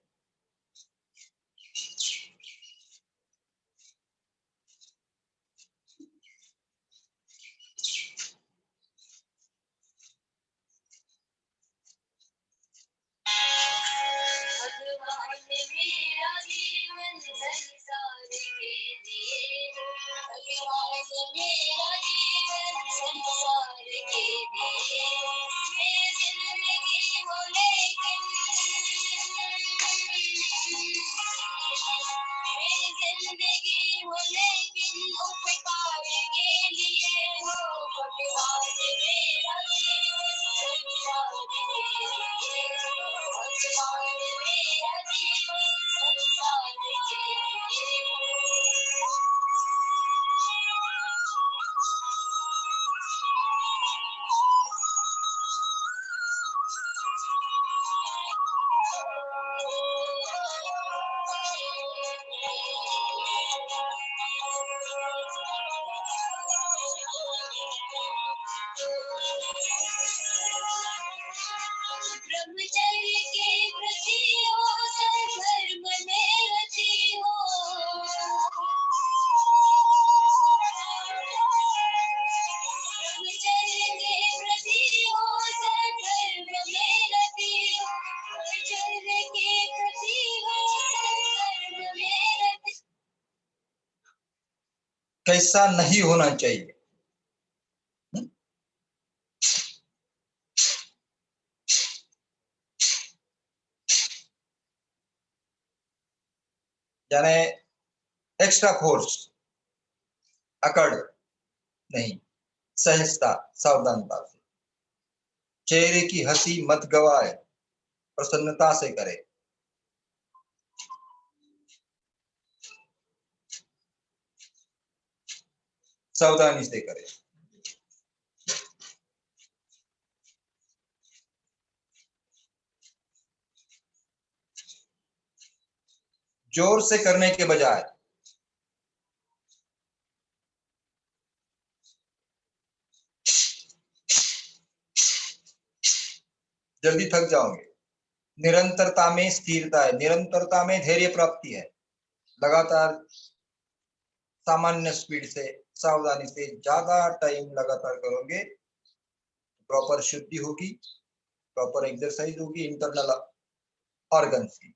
ब्रह्मचर्य के प्रति हो, धर्म में रति हो। ब्रह्मचर्य के प्रति हो, धर्म में रति हो। ब्रह्मचर्य के प्रति हो, धर्म में रति। कैसा नहीं होना चाहिए। यानी एक्स्ट्रा फोर्स, अकड़ नहीं, सहजता, सावधानता से। चेहरे की हंसी मत गवाए, प्रसन्नता से करे। सावधानी से करे। जोर से करने के बजाय जल्दी थक जाओगे। निरंतरता में स्थिरता है, निरंतरता में धैर्य प्राप्ति है। लगातार सामान्य स्पीड से, सावधानी से ज्यादा टाइम लगातार करोगे, प्रॉपर शुद्धि होगी, प्रॉपर एक्सरसाइज होगी इंटरनल ऑर्गन्स की।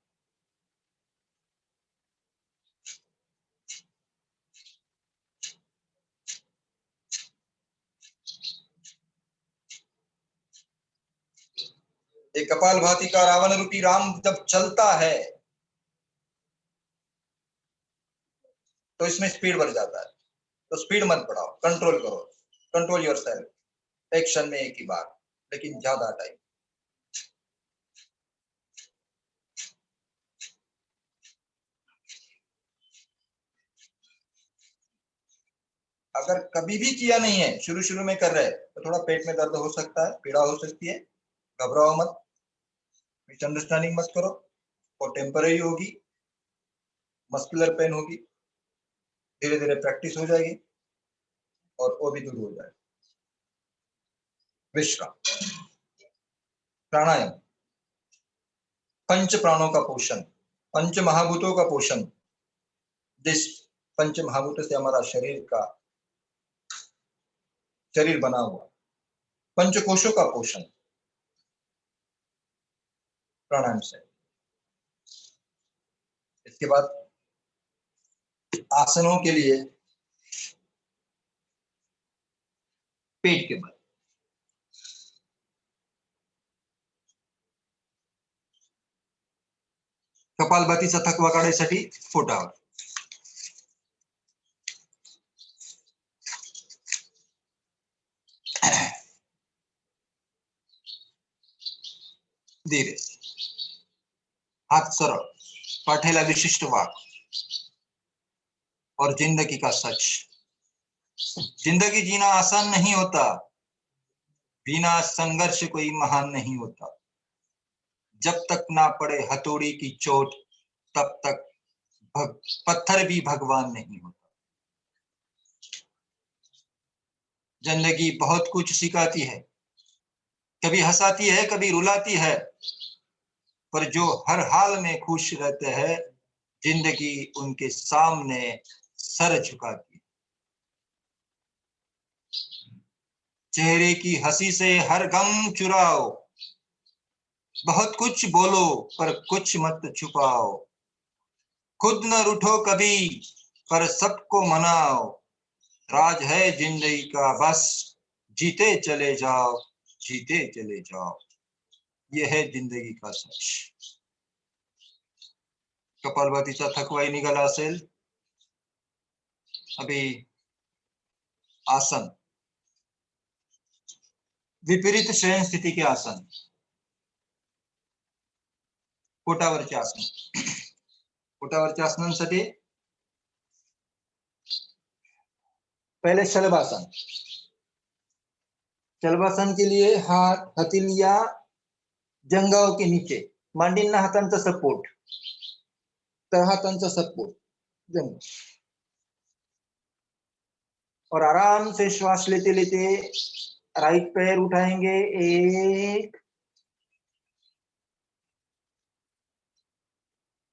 एक कपालभाति का रावण रूपी राम जब चलता है तो इसमें स्पीड बढ़ जाता है। तो स्पीड मत बढ़ाओ, कंट्रोल करो, कंट्रोल योरसेल्फ। एक्शन में एक ही बार, लेकिन ज्यादा टाइम। अगर कभी भी किया नहीं है, शुरू शुरू में कर रहे हैं, तो थोड़ा पेट में दर्द हो सकता है, पीड़ा हो सकती है। घबराओ मत, मिसअंडरस्टैंडिंग मत करो। वो टेम्पररी होगी, मस्कुलर पेन होगी, धीरे धीरे प्रैक्टिस हो जाएगी और वो भी दूर हो जाएगा। विश्राम, प्राणायाम, पंच प्राणों का पोषण, पंच महाभूतों का पोषण। जिस पंच महाभूतों से हमारा शरीर बना हुआ, पंचकोशों का पोषण प्राणायाम से। इसके बाद आसनों के लिए पेट के बल, कपालभातीचा थकवा काढायसाठी पोटावर। धीरे, हाथ सरळ, पाठीला विशिष्ट वाक और जिंदगी का सच। जिंदगी जीना आसान नहीं होता, बिना संघर्ष कोई महान नहीं होता। जब तक ना पड़े हथौड़ी की चोट, तब तक पत्थर भी भगवान नहीं होता। जिंदगी बहुत कुछ सिखाती है, कभी हंसाती है, कभी रुलाती है, पर जो हर हाल में खुश रहते हैं, जिंदगी उनके सामने सर झुकाती है। चेहरे की हंसी से हर गम चुराओ, बहुत कुछ बोलो पर कुछ मत छुपाओ। खुद न रूठो कभी, पर सबको मनाओ। राज है जिंदगी का बस, जीते चले जाओ, जीते चले जाओ। यह है जिंदगी का सच। कपालभातीचा थकवाही निघाला असेल, अभी आसन, विपरीत शयन स्थिती के आसन, पोटावरचे आसन। पोटावरच्या आसनांसाठी पहले शलभासन। शलभासन के लिए हाथ हथेलियां जंघाओं के नीचे, मांडींना हातांचा सपोर्ट, तर हातांचा सपोर्ट जंघ, और आराम से श्वास लेते लेते राइट पैर उठाएंगे। एक,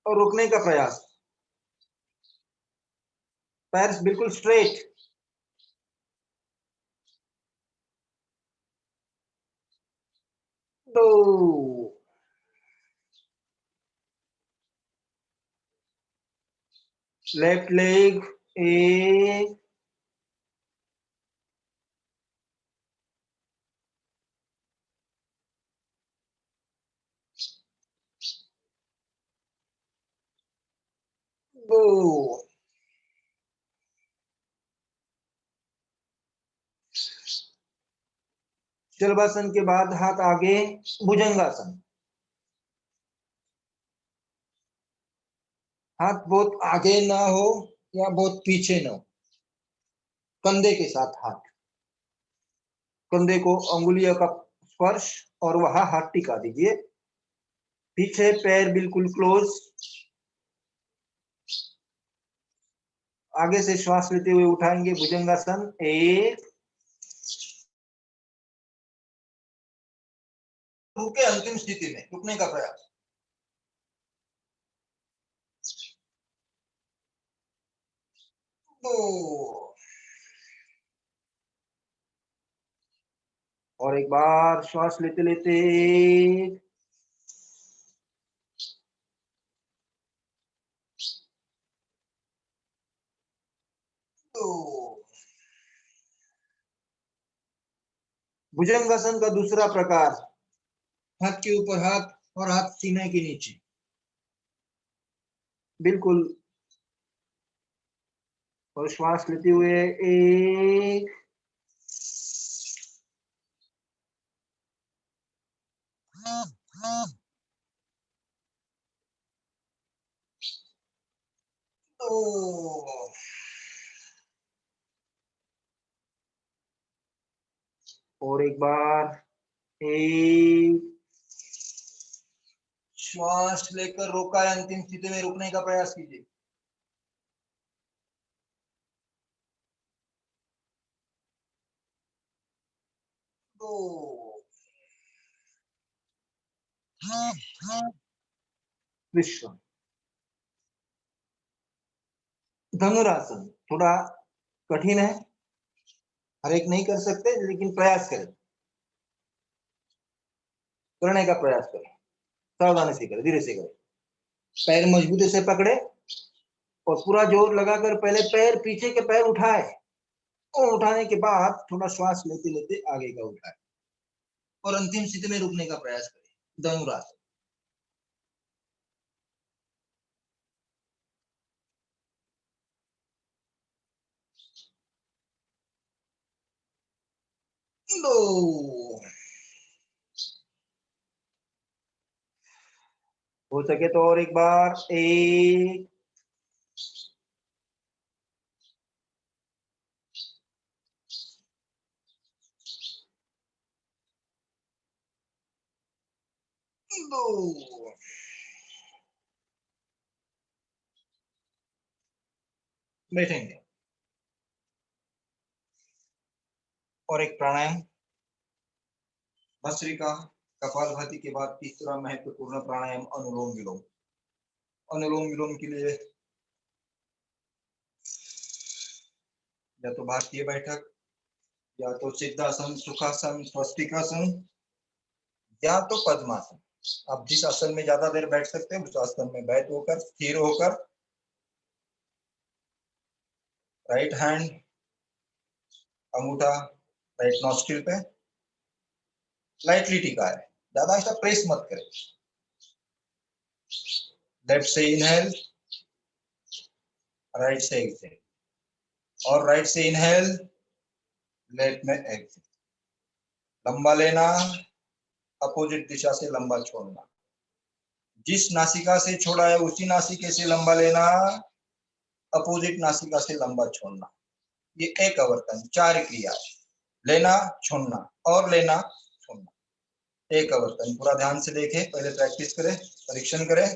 और रोकने का प्रयास, पैर बिल्कुल स्ट्रेट। तो लेफ्ट लेग, एक, गो। शलभासन के बाद हाथ आगे, भुजंगासन। हाथ बहुत आगे ना हो या बहुत पीछे ना हो, कंधे के साथ हाथ, कंधे को अंगुलियों का स्पर्श और वहां हाथ टिका दीजिए। पीछे पैर बिल्कुल क्लोज। आगे से श्वास लेते हुए उठाएंगे भुजंगासन। एक, रुके अंतिम स्थिति में, रुकने का प्रयास। दो, और एक बार श्वास लेते लेते, एक, दो। भुजंगासन का दूसरा प्रकार, हाथ के ऊपर हाथ और हाथ सीने के नीचे, बिल्कुल। और श्वास लेते हुए, एक, दो, और एक बार, एक। श्वास लेकर रोका है, अंतिम स्थिति में रुकने का प्रयास कीजिए। दो, विश्राम। धनुरासन थोड़ा कठिन है, हर एक नहीं कर सकते, लेकिन प्रयास करें, करने का प्रयास करें, सावधानी से करें, धीरे से करें। पैर मजबूती से पकड़े और पूरा जोर लगाकर पहले पैर, पीछे के पैर उठाए, और उठाने के बाद थोड़ा श्वास लेते लेते आगे का उठाए, और अंतिम स्थिति में रुकने का प्रयास करें। धनुरासन। दो, हो सके तो और एक बार, एक, दो, बैठेंगे। और एक प्राणायाम, भस्त्रिका, कपालभाति के बाद तीसरा महत्वपूर्ण प्राणायाम अनुलोम विलोम। अनुलोम विलोम के लिए या तो भारतीय बैठक, या तो सिद्धासन, सुखासन, स्वस्तिकासन, या तो पद्मासन। आप जिस आसन में ज्यादा देर बैठ सकते हैं उस आसन में बैठ होकर, स्थिर होकर, राइट हैंड अंगूठा राइट नॉस्ट्रिल पे लाइटली टिका है, ज्यादा ऐसा प्रेस मत करें। लेफ्ट से इनहेल, राइट से एक्सहेल, और राइट से इनहेल, लेफ्ट में एक्सहेल। लंबा लेना, अपोजिट दिशा से लंबा छोड़ना। जिस नासिका से छोड़ा है उसी नासिके से लंबा लेना, अपोजिट नासिका से लंबा छोड़ना। ये एक आवर्तन, 4 क्रिया, लेना, छोड़ना और लेना, छोड़ना। एक आवर्तन पूरा ध्यान से देखें, पहले प्रैक्टिस करें, परीक्षण करें।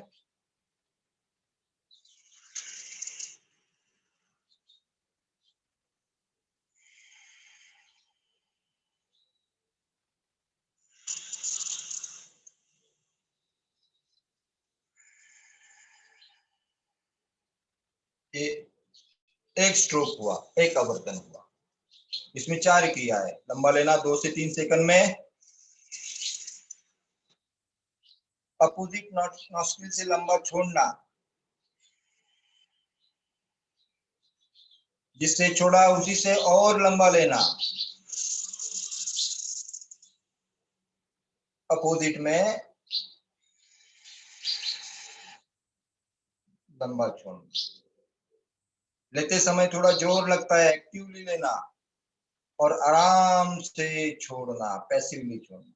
ये एक स्ट्रोक हुआ, एक आवर्तन हुआ, इसमें 4 क्रिया है। लंबा लेना 2 से 3 सेकंड में, अपोजिट नॉस्ट्रिल से लंबा छोड़ना, जिससे छोड़ा उसी से और लंबा लेना, अपोजिट में लंबा छोड़ना। लेते समय थोड़ा जोर लगता है, एक्टिवली लेना और आराम से छोड़ना, पैसिवली छोड़ना।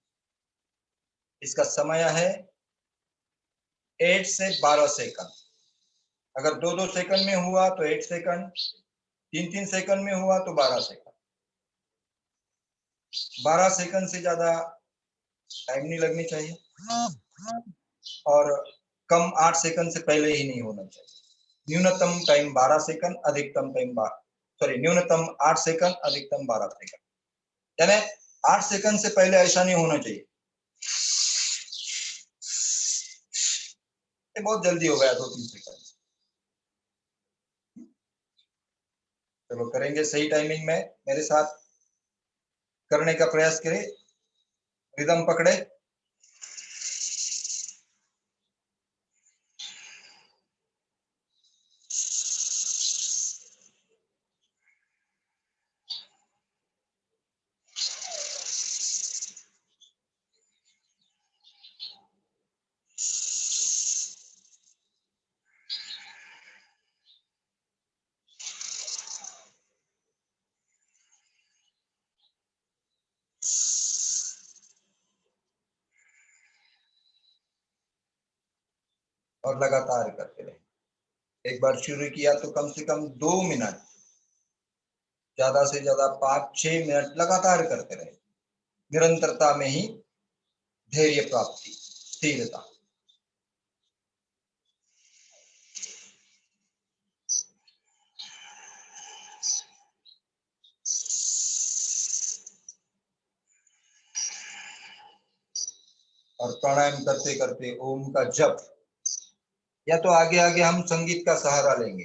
इसका समय है 8 से 12 सेकंड। अगर 2-2 सेकंड में हुआ तो 8 सेकंड, 3-3 सेकंड में हुआ तो 12 सेकंड। 12 सेकंड से ज्यादा टाइम नहीं लगनी चाहिए और कम 8 सेकंड से पहले ही नहीं होना चाहिए। न्यूनतम टाइम 12 सेकंड, अधिकतम टाइम न्यूनतम 8 सेकंड, अधिकतम 12 सेकंड। यानी 8 सेकंड से पहले ऐसा नहीं होना चाहिए। ये बहुत जल्दी हो गया 2-3 सेकंड। चलो करेंगे सही टाइमिंग में, मेरे साथ करने का प्रयास करें। रिदम पकड़े। और लगातार करते रहे। एक बार शुरू किया तो कम से कम 2 मिनट, ज्यादा से ज्यादा 5-6 मिनट लगातार करते रहे। निरंतरता में ही धैर्य प्राप्ति, स्थिरता। और प्राणायाम करते करते ओम का जप, या तो आगे आगे हम संगीत का सहारा लेंगे।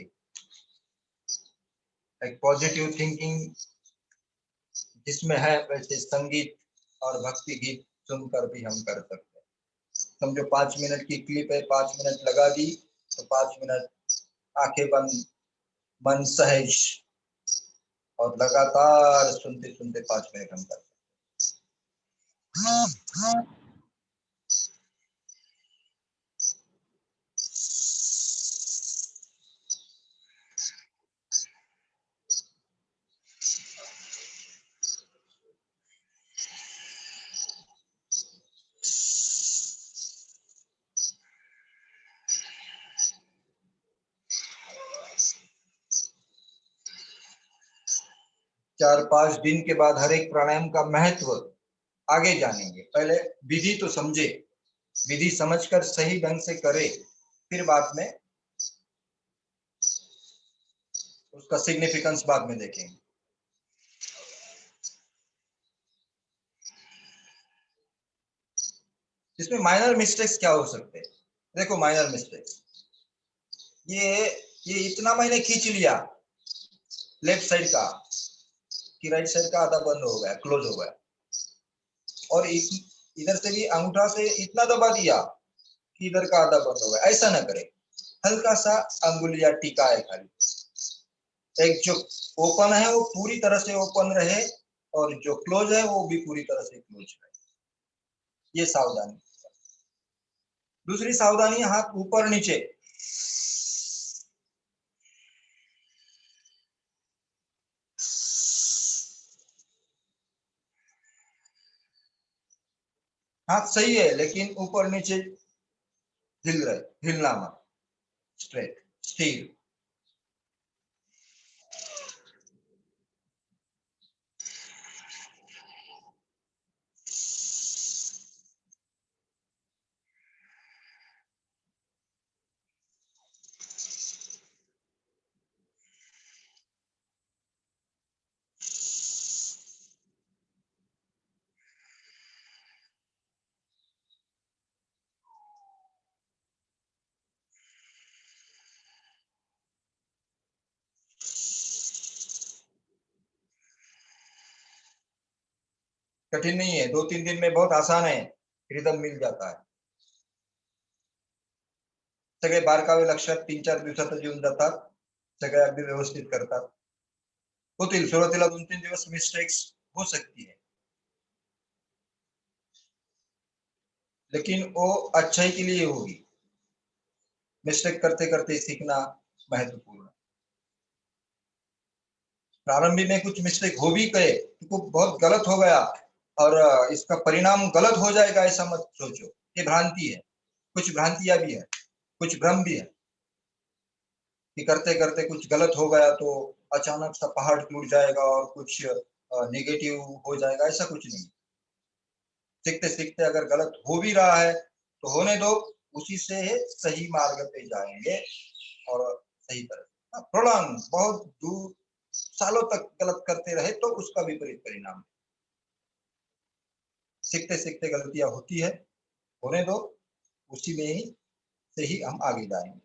एक पॉजिटिव थिंकिंग जिसमें है, वैसे संगीत और भक्ति गीत सुनकर भी हम कर सकते हैं। समझो 5 मिनट की क्लिप है, 5 मिनट लगा दी तो 5 मिनट आंखें बंद, मन सहज, और लगातार सुनते सुनते 5 मिनट हम करते हैं। 4-5 दिन के बाद हर एक प्राणायाम का महत्व आगे जानेंगे। पहले विधि तो समझे, विधि समझकर सही ढंग से करे, फिर बाद में उसका सिग्निफिकेंस बाद में देखेंगे। इसमें माइनर मिस्टेक्स क्या हो सकते हैं? देखो माइनर मिस्टेक्स, ये इतना मैंने खींच लिया लेफ्ट साइड का कि राइट साइड का आधा बंद हो गया, क्लोज हो गया, और इधर से भी अंगूठा से इतना दबा दिया कि इधर का आधा बंद हो गया। ऐसा ना करे, हल्का सा अंगुलियां टिकाए खाली। एक जो ओपन है वो पूरी तरह से ओपन रहे और जो क्लोज है वो भी पूरी तरह से क्लोज रहे। ये सावधानी। दूसरी सावधानी, हाथ ऊपर नीचे। हाथ सही है लेकिन ऊपर नीचे हिल रहे, हिलना मत, स्ट्रेट स्थिर। कठिन नहीं है, 2-3 दिन में बहुत आसान है, रिदम मिल जाता है। सगळे बारकावे लक्षात 3-4 दिवसातच येऊन जातात, सगळे अगदी व्यवस्थित करतात। होतील सुरुवातीला 2-3 दिवस मिस्टेक्स हो सकती है, लेकिन वो अच्छाई के लिए होगी। मिस्टेक करते करते सीखना महत्वपूर्ण है। प्रारंभ में कुछ मिस्टेक हो भी गए तो बहुत गलत हो गया और इसका परिणाम गलत हो जाएगा ऐसा मत सोचो, ये भ्रांति है। कुछ भ्रांतियां भी है, कुछ भ्रम भी है कि करते करते कुछ गलत हो गया तो अचानक सा पहाड़ टूट जाएगा और कुछ नेगेटिव हो जाएगा, ऐसा कुछ नहीं। सीखते सीखते अगर गलत हो भी रहा है तो होने दो, उसी से सही मार्ग पे जाएंगे और सही तरह प्रोलॉन्ग बहुत दूर सालों तक गलत करते रहे तो उसका विपरीत परिणाम। सीखते सीखते गलतियां होती है, होने दो, उसी में ही से ही हम आगे जाएंगे।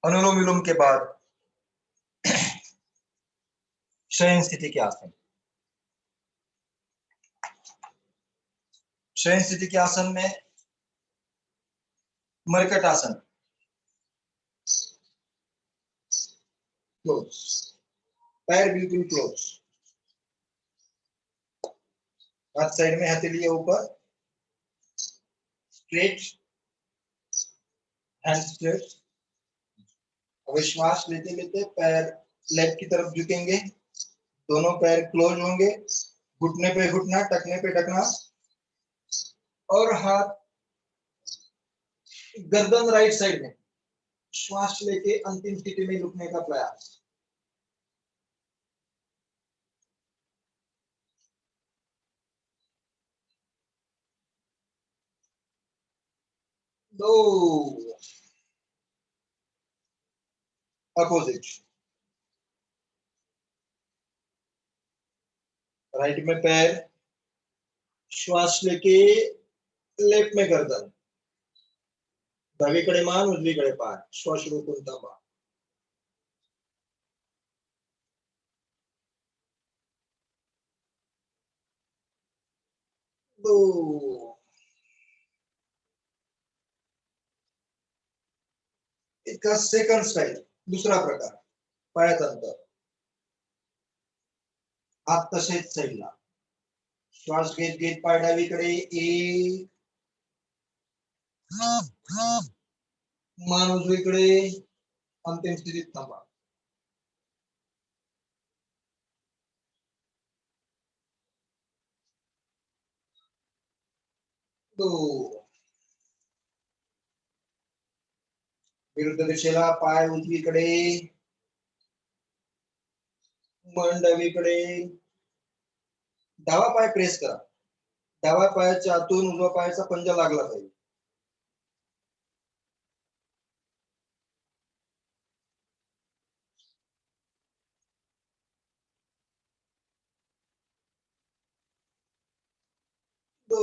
अनुलोम विलोम के बाद शयन स्थिति के आसन। शयन स्थिति के आसन में मरकट आसन, क्लोज, पैर बिल्कुल क्लोज, हाथ साइड में हथेलियां ऊपर, स्ट्रेट, हैंड स्ट्रेट। अब श्वास लेते लेते पैर लेफ्ट की तरफ झुकेंगे, दोनों पैर क्लोज होंगे, घुटने पे घुटना, टखने पे टखना और हाथ गर्दन राइट साइड में। श्वास लेके अंतिम स्थिति में रुकने का प्रयास। दो, अपोजिट, राइट में पैर, श्वास लेके लेफ्ट में गर्दन, डावीकडे मान, उजवीकडे पाय, श्वास रोखून थांबा। दो, इसका सेकंड स्टाइल, दूसरा प्रकार, पायात अंतर, हात तसेच साईडला, श्वास घेत घेत पाय डावीकडे, एक, मान उजवीकडे, अंतिम स्थितीत थांबा। दो, विरुद्ध दिशेला पाय उजवीकडे, मन डावीकडे, डावा पाय प्रेस करा, डाव्या पायाच्या आतून उजव्या पायाचा पंजा लागला पाहिजे। दो,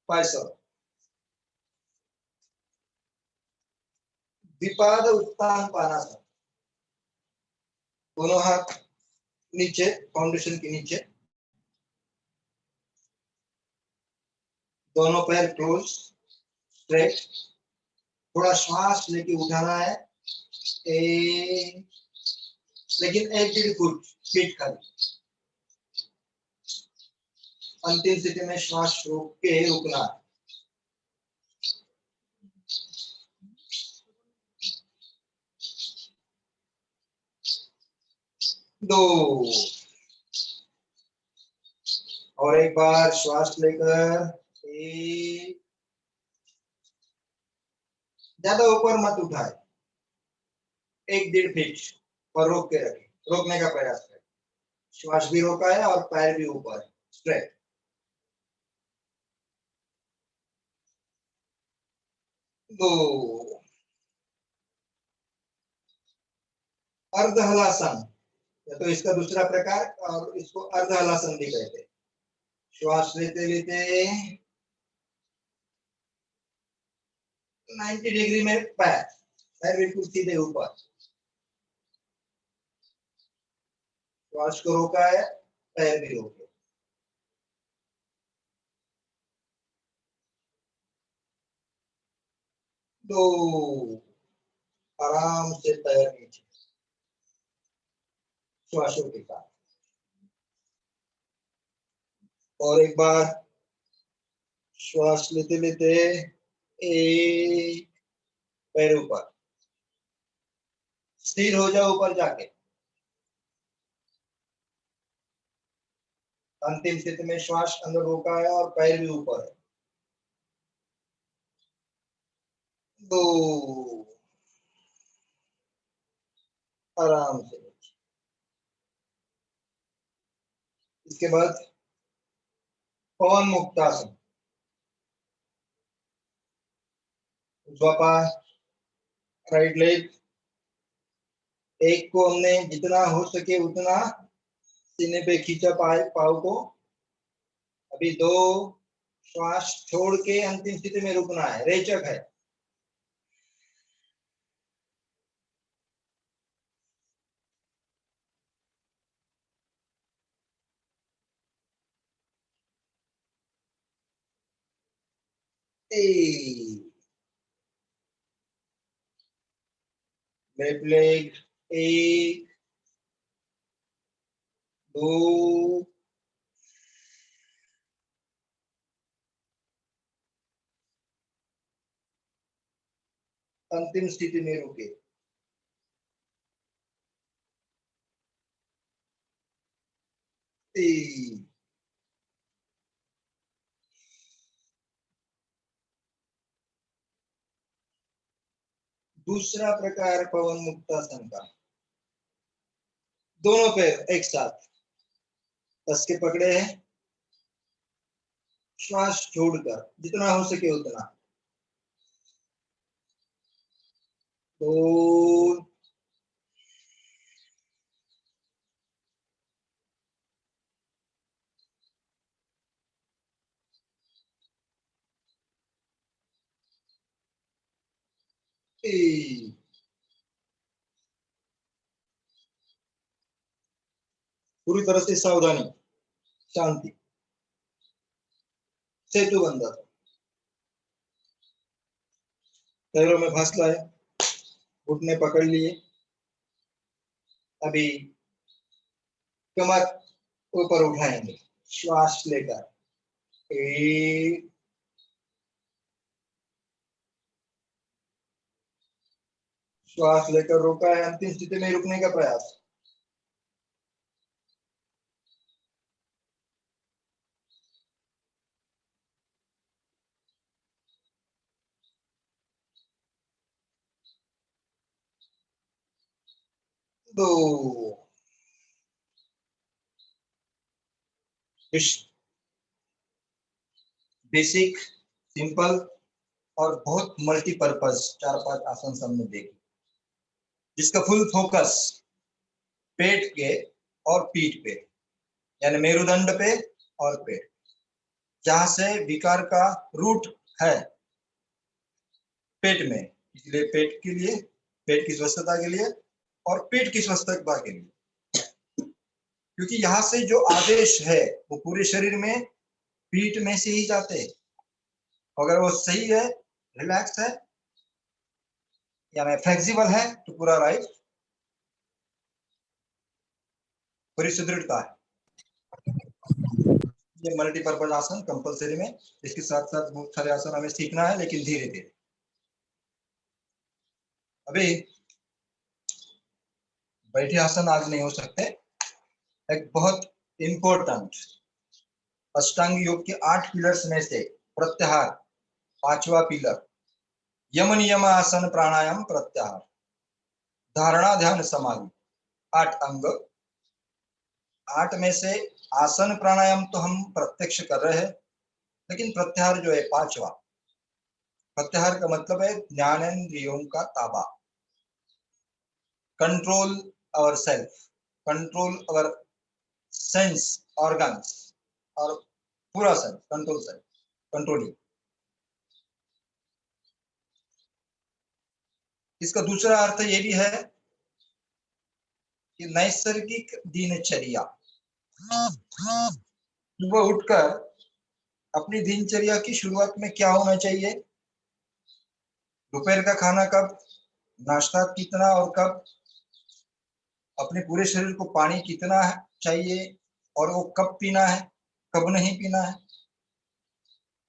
पाय सर, द्विपाद उत्तान पानासन, दोनों हाथ नीचे, फाउंडेशन के नीचे, दोनों पैर क्लोज, स्ट्रेट, थोड़ा श्वास लेके उठाना है, लेकिन 1-1.5 फुट पीठ खाली। अंतिम स्थिति में श्वास रोक के रुकना है। दो, और एक बार श्वास लेकर, एक, ज्यादा ऊपर मत उठाए, 1-1.5 फीट और रोक के रखें, रोकने का प्रयास करें। श्वास भी रोका है और पैर भी ऊपर है, स्ट्रेट। दो, अर्ध हलासन, तो इसका दूसरा प्रकार और इसको अर्ध हलासन भी कहते हैं। श्वास लेते लेते 90 डिग्री में पैर, पैर बिल्कुल सीधे ऊपर, श्वास को रोका है, पैर भी रोके। दो, आराम से पैर नीचे, श्वासों के साथ। और एक बार श्वास लेते लेते एक पैर ऊपर, स्थिर हो जाओ ऊपर जाके। अंतिम स्थिति में श्वास अंदर रोका है और पैर भी ऊपर है। 2, आराम से। इसके बाद पवन मुक्तासन। उजवा पाय, राइट लेग, एक को हमने जितना हो सके उतना सीने पे खींचा पाव को। अभी 2 श्वास छोड़ के अंतिम स्थिति में रुकना है, रेचक है। लेफ्ट लेग, 1, 2, अंतिम स्थिति में रुके। 3, दूसरा प्रकार पवन मुक्तासन का। दोनों पैर एक साथ कस के पकड़े हैं, श्वास छोड़कर जितना हो सके उतना। 2, 3, पूरी तरह से सावधानी, शांति। सेतु बंधा, पैरों में फासला है, घुटने पकड़ लिए। अभी कमर ऊपर उठाएंगे श्वास लेकर। 1, श्वास लेकर रोका है, अंतिम स्थिति में रुकने का प्रयास। 2, बेसिक, सिंपल और बहुत मल्टीपर्पज 4-5 आसन हमने देखे, जिसका फुल फोकस पेट के और पीठ पे, यानी मेरुदंड पे और पेट, जहां से विकार का रूट है पेट में। इसलिए पेट के लिए, पेट की स्वस्थता के लिए और पेट की स्वस्थता के लिए, क्योंकि यहाँ से जो आदेश है वो पूरे शरीर में पीठ में से ही जाते हैं। अगर वो सही है, रिलैक्स है, यानी फ्लेक्सिबल है, तो पूरा लाइफ पूरी सुदृढ़ता है। ये मल्टीपर्पज आसन कंपलसरी में, इसके साथ साथ बहुत सारे आसन हमें सीखना है, लेकिन धीरे धीरे। अभी बैठे आसन आज नहीं हो सकते। एक बहुत इंपॉर्टेंट अष्टांग योग के 8 पिलर्स में से प्रत्याहार 5वां पिलर, यम नियम आसन प्राणायाम प्रत्याहार, धारणा ध्यान समाधि, 8 अंग। 8 में से आसन प्राणायाम तो हम प्रत्यक्ष कर रहे हैं, लेकिन प्रत्याहार जो है 5वां। प्रत्याहार का मतलब है ज्ञानेंद्रियों का ताबा, control our self, control our sense organs, और पूरा सेल्फ, कंट्रोल सेल्फ, कंट्रोलिंग। इसका दूसरा अर्थ ये भी है कि नैसर्गिक दिनचर्या, सुबह उठकर अपनी दिनचर्या की शुरुआत में क्या होना चाहिए, दोपहर का खाना कब, नाश्ता कितना और कब, अपने पूरे शरीर को पानी कितना चाहिए और वो कब पीना है, कब नहीं पीना है,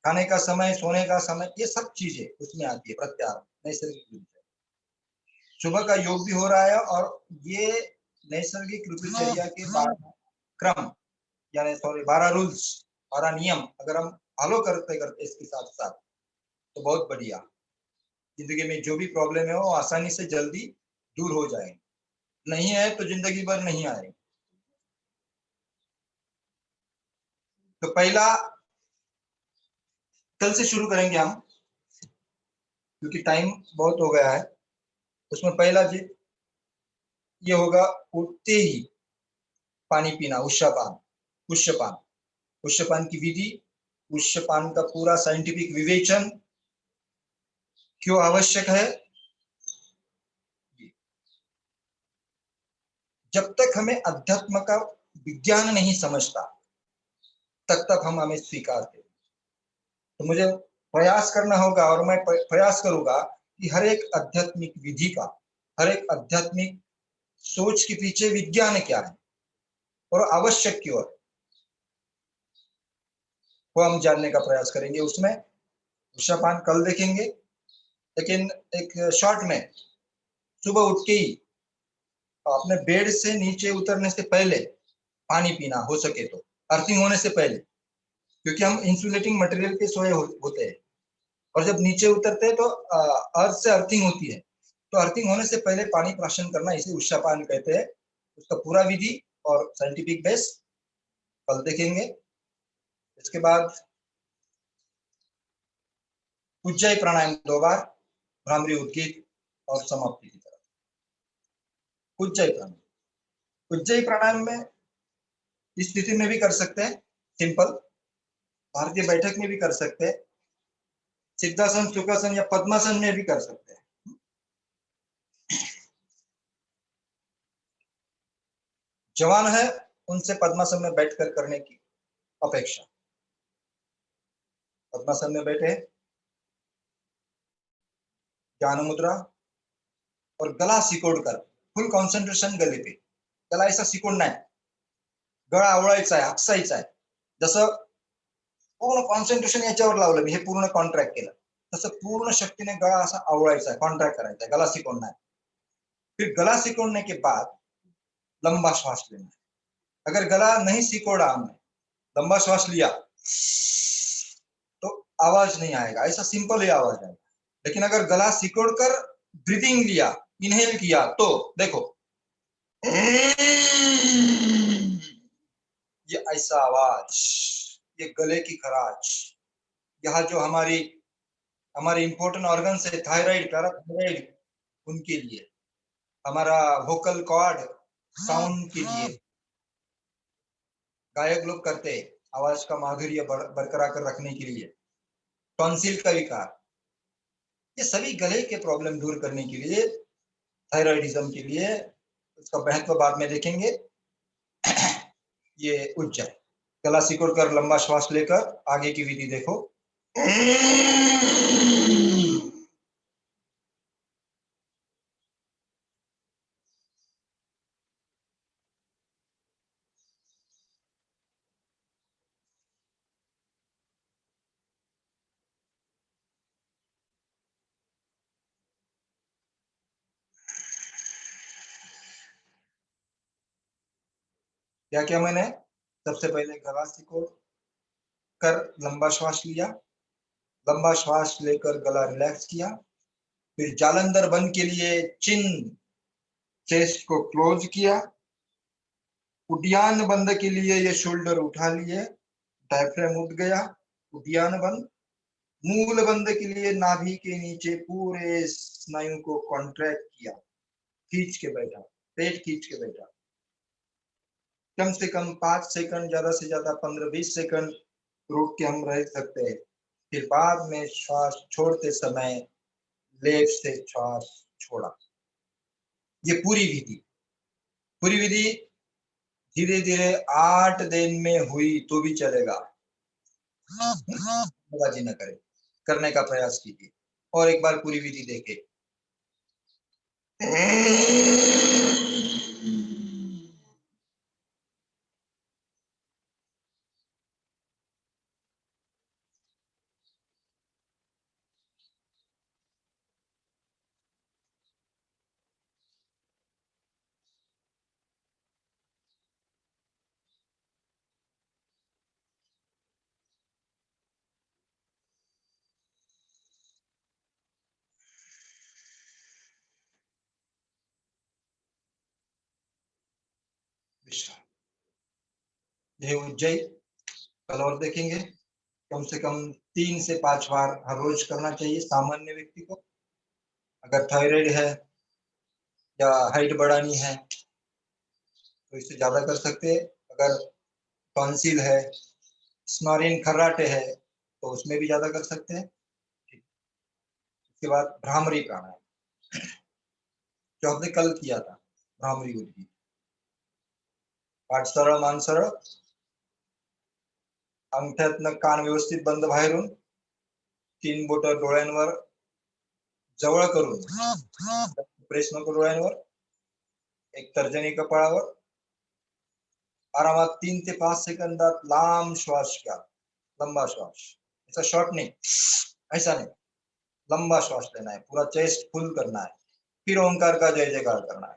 खाने का समय, सोने का समय, ये सब चीजें उसमें आती है प्रत्याहार नैसर्गिक रूप से। सुबह का योग भी हो रहा है और ये नैसर्गिक ऋतुचर्या के 12 क्रम यानी 12 रूल्स, 12 नियम अगर हम फॉलो करते करते इसके साथ साथ तो बहुत बढ़िया जिंदगी में जो भी प्रॉब्लम है वो आसानी से जल्दी दूर हो जाएंगे, नहीं है तो जिंदगी भर नहीं आएगी। तो पहला कल से शुरू करेंगे हम क्योंकि टाइम बहुत हो गया है। उसमें पहला ये होगा उठते ही पानी पीना, उष्पान। उष्पान उष्पान की विधि, उष्पान का पूरा साइंटिफिक विवेचन क्यों आवश्यक है। जब तक हमें अध्यात्म का विज्ञान नहीं समझता तब तक हम हमें स्वीकारते, तो मुझे प्रयास करना होगा और मैं प्रयास करूंगा कि हर एक आध्यात्मिक विधि का, हर एक आध्यात्मिक सोच के पीछे विज्ञान क्या है और आवश्यक क्यों है वो हम जानने का प्रयास करेंगे। उसमें उष्पान कल देखेंगे, लेकिन एक शॉर्ट में सुबह उठ के ही अपने बेड से नीचे उतरने से पहले पानी पीना हो सके तो, अर्थिंग होने से पहले, क्योंकि हम इंसुलेटिंग मटेरियल पे सोए होते हैं और जब नीचे उतरते हैं तो अर्थ से अर्थिंग होती है, तो अर्थिंग होने से पहले पानी प्राशन करना, इसे उष्पान कहते हैं। उसका पूरा विधि और साइंटिफिक बेस कल देखेंगे। इसके बाद उज्जयी प्राणायाम 2 बार, भ्रामरी उद्गीत और समाप्ति की तरफ। उज्जयी प्राणायाम, उज्जयी प्राणायाम में इस स्थिति में भी कर सकते हैं, सिंपल भारतीय बैठक में भी कर सकते हैं, सिद्धासन, सुखासन या पद्मासन में भी कर सकते हैं। जवान है उनसे पद्मासन में बैठकर करने की अपेक्षा। पद्मासन में बैठे, ध्यान मुद्रा और गला सिकोड़कर फुल कॉन्सेंट्रेशन गले पे, गला ऐसा सिकोड़ना है, गळा आवळायचा आहे, आपसायचा आहे, जसं पूर्ण कॉन्सन्ट्रेशन याच्यावर लावलं मी, हे पूर्ण कॉन्ट्रॅक्ट केलं, तसं पूर्ण शक्तीने गळा असा आवळायचा है, कॉन्ट्रैक्ट करायचा है, गला सिकोड़ना है। फिर गला सिकोड़ने के बाद लंबा श्वास लेना है। अगर गला नहीं सिकोड़ा हमने, लंबा श्वास लिया तो आवाज नहीं आएगा, ऐसा सिंपल ही आवाज आएगा। लेकिन अगर गला सिकोड़कर ब्रीदिंग लिया, इनहेल किया, तो देखो ये ऐसा आवाज, ये गले की खराश, यहाँ जो हमारी इंपॉर्टेंट ऑर्गन है, थायराइड, पैराथायराइड, उनके लिए, हमारा वोकल कॉर्ड साउंड के लिए, गायक लोग करते हैं आवाज का माधुर्य बरकरार कर रखने के लिए, टॉन्सिल का विकार, ये सभी गले के प्रॉब्लम दूर करने के लिए, थायराइडिज्म के लिए, उसका महत्व बाद में देखेंगे। ये उज्जय, गला सिकोड़ कर लंबा श्वास लेकर आगे की विधि देखो। क्या क्या मैंने सबसे पहले गला सिकोड़ कर लंबा श्वास लिया, लंबा श्वास लेकर गला रिलैक्स किया, फिर जालंधर बंद के लिए चिन चेस्ट को क्लोज किया, उद्यान बंद के लिए ये शोल्डर उठा लिए, डायफ्राम उठ गया, उद्यान बंद। मूल बंद के लिए नाभि के नीचे पूरे स्नायु को कॉन्ट्रैक्ट किया, खींच के बैठा, पेट खींच के बैठा, कम से कम 5 सेकंड, ज्यादा से ज्यादा 15-20 सेकंड रोक के हम रह सकते हैं। फिर बाद में श्वास छोड़ते समय लेफ्ट से श्वास छोड़ा। ये पूरी विधि धीरे धीरे 8 दिन में हुई तो भी चलेगा, बाजी न करे, करने का प्रयास कीजिए और एक बार पूरी विधि देखे। विश्राम। यह उज्जयी कल और देखेंगे। कम से कम 3 से 5 बार हर रोज करना चाहिए सामान्य व्यक्ति को। अगर थायराइड है या हाइट बढ़ानी है तो इससे ज्यादा कर सकते हैं। अगर टॉन्सिल है, स्नोरिन खर्राटे है तो उसमें भी ज्यादा कर सकते हैं। उसके बाद भ्रामरी प्राणायाम जो हमने कल किया था, भ्रामरी उद्गीत। पाठ सरळ मान सरळ, अंगठ्यातनं कान व्यवस्थित बंद बाहेरून, 3 बोट डोळ्यांवर जवळ करून प्रेस नको डोळ्यांवर, एक तर्जनी कपाळावर, आरामात 3 ते 5 सेकंदात लांब श्वास घ्या, लंबा श्वास। ऐसा शॉर्ट नहीं, ऐसा नहीं, लंबा श्वास लेना है, पूरा चेस्ट फुल करना है, फिर ओंकार का जय जयकार करना है।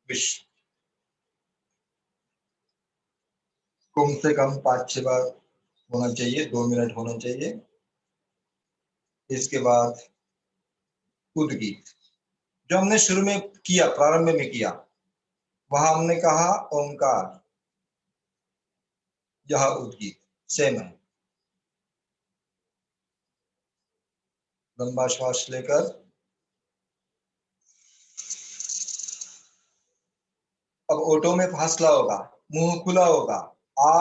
विश्व कम से कम 5-6 बार होना चाहिए, 2 मिनट होना चाहिए। इसके बाद उद्गीत जो हमने शुरू में किया, प्रारंभ में किया, वहां हमने कहा ओंकार, यह उद्गीत सेम है। लंबा श्वास लेकर अब ओटो में फासला होगा, मुंह खुला होगा, आ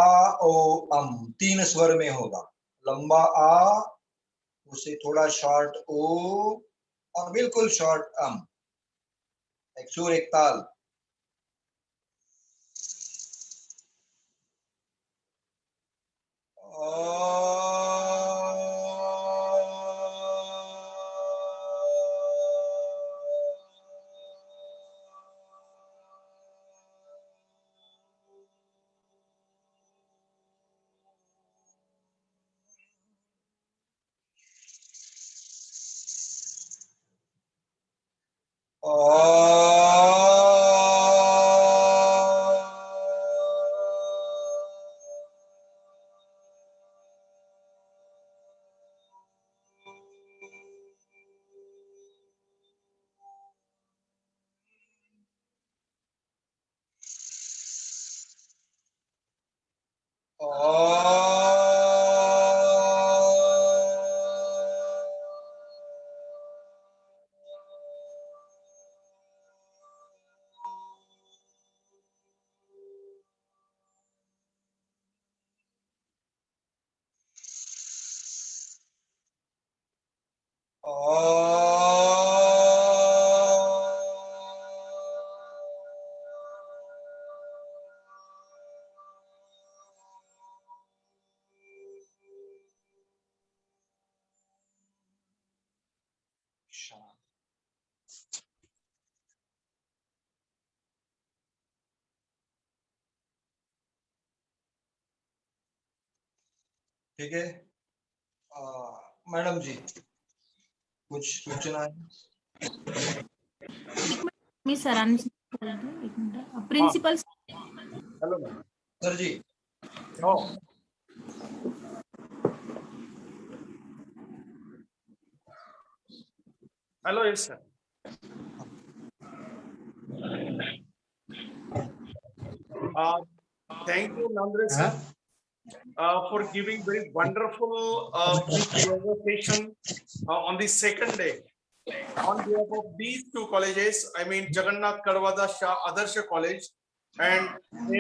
ओ अम 3 स्वर में होगा। लंबा आ, उसे थोड़ा शॉर्ट ओ और बिल्कुल शॉर्ट अम, एक सुर एक ताल। ठीक है, मैडम जी कुछ सूचना है? मी सरांनी सांगितलं, एक minute principal hello ma'am. Sir ji हो. Hello yes sir. Thank you, Nandre sir, for giving very wonderful yoga session on the second day. On behalf of these two colleges, I mean Jagannath Kadwada Shah Adarsha College and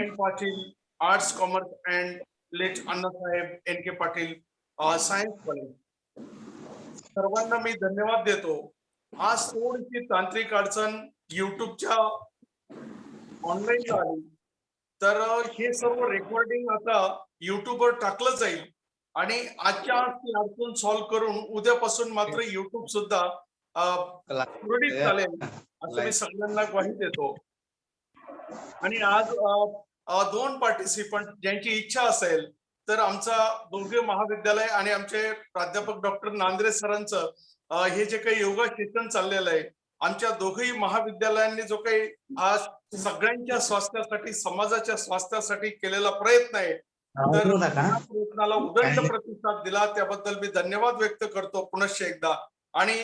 M. Patil Arts, Commerce and Late Anna Sahib N.K. Patil Science College. सर्वांना मी धन्यवाद देतो. आज थोडीशी तांत्रिक अडचण युट्यूबच्या online आली, तर हे सर्व recording आता युट्यूबवर टाकलं जाईल आणि आजच्या आज ती अडचण सॉल्व्ह करून उद्यापासून मात्र युट्यूब सुद्धा सुरळीत चालेल असं मी सगळ्यांना ग्वाही देतो. आणि आज 2 पार्टिसिपंट ज्यांची इच्छा असेल तर आमचा दोघे महाविद्यालय आणि आमचे प्राध्यापक डॉक्टर नांद्रे सरांचं हे जे काही योगा शिक्षण चाललेलं आहे, आमच्या दोघही महाविद्यालयांनी जो काही आज सगळ्यांच्या स्वास्थ्यासाठी, समाजाच्या स्वास्थ्यासाठी केलेला प्रयत्न आहे, तर या प्रयत्नाला उदंड प्रतिसाद दिला त्याबद्दल मी धन्यवाद व्यक्त करतो पुनश्च एकदा. आणि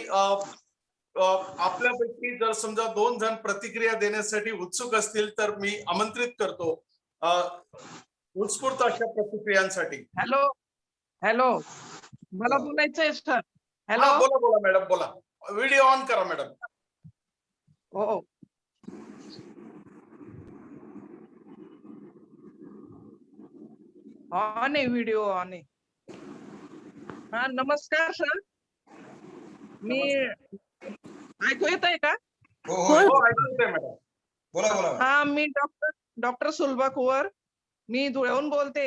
आपल्यापैकी जर समजा 2 जण प्रतिक्रिया देण्यासाठी उत्सुक असतील तर मी आमंत्रित करतो उत्स्फूर्त अशा प्रतिक्रियांसाठी. हॅलो हॅलो, मला बोलायचंय सर. हॅलो, बोला बोला मॅडम, बोला. व्हिडिओ ऑन करा मॅडम. हो, ऑन आहे व्हिडिओ, ऑन आहे. हा, नमस्कार सर. मी ऐकू येत आहे का? हो ऐकू येतंय मॅडम. बोला बोला. हा, मी डॉक्टर सुलभा कुवर, मी धुळ्याहून बोलते.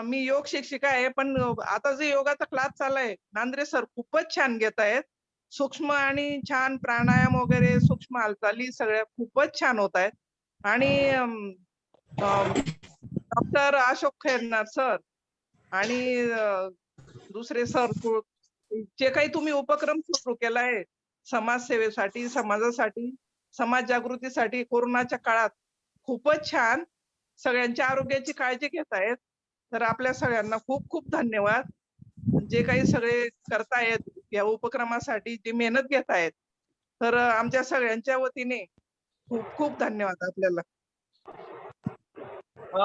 मी योग शिक्षिका आहे, पण आता जे योगाचा क्लास चाललाय नांद्रे सर खूपच छान घेत आहेत. सूक्ष्म आणि छान प्राणायाम वगैरे, सूक्ष्म हालचाली सगळ्या खूपच छान होत आहेत. आणि डॉक्टर अशोक खैरनार सर आणि दुसरे सर, जे काही तुम्ही उपक्रम सुरू केलाय समाजसेवेसाठी, समाजासाठी, समाज जागृतीसाठी कोरोनाच्या काळात, खूपच छान. सगळ्यांच्या आरोग्याची काळजी घेत आहेत. तर आपल्या सगळ्यांना खूप खूप धन्यवाद. जे काही सगळे करतायत या उपक्रमासाठी, जी मेहनत घेत आहेत, तर आमच्या सगळ्यांच्या वतीने खूप खूप धन्यवाद आपल्याला.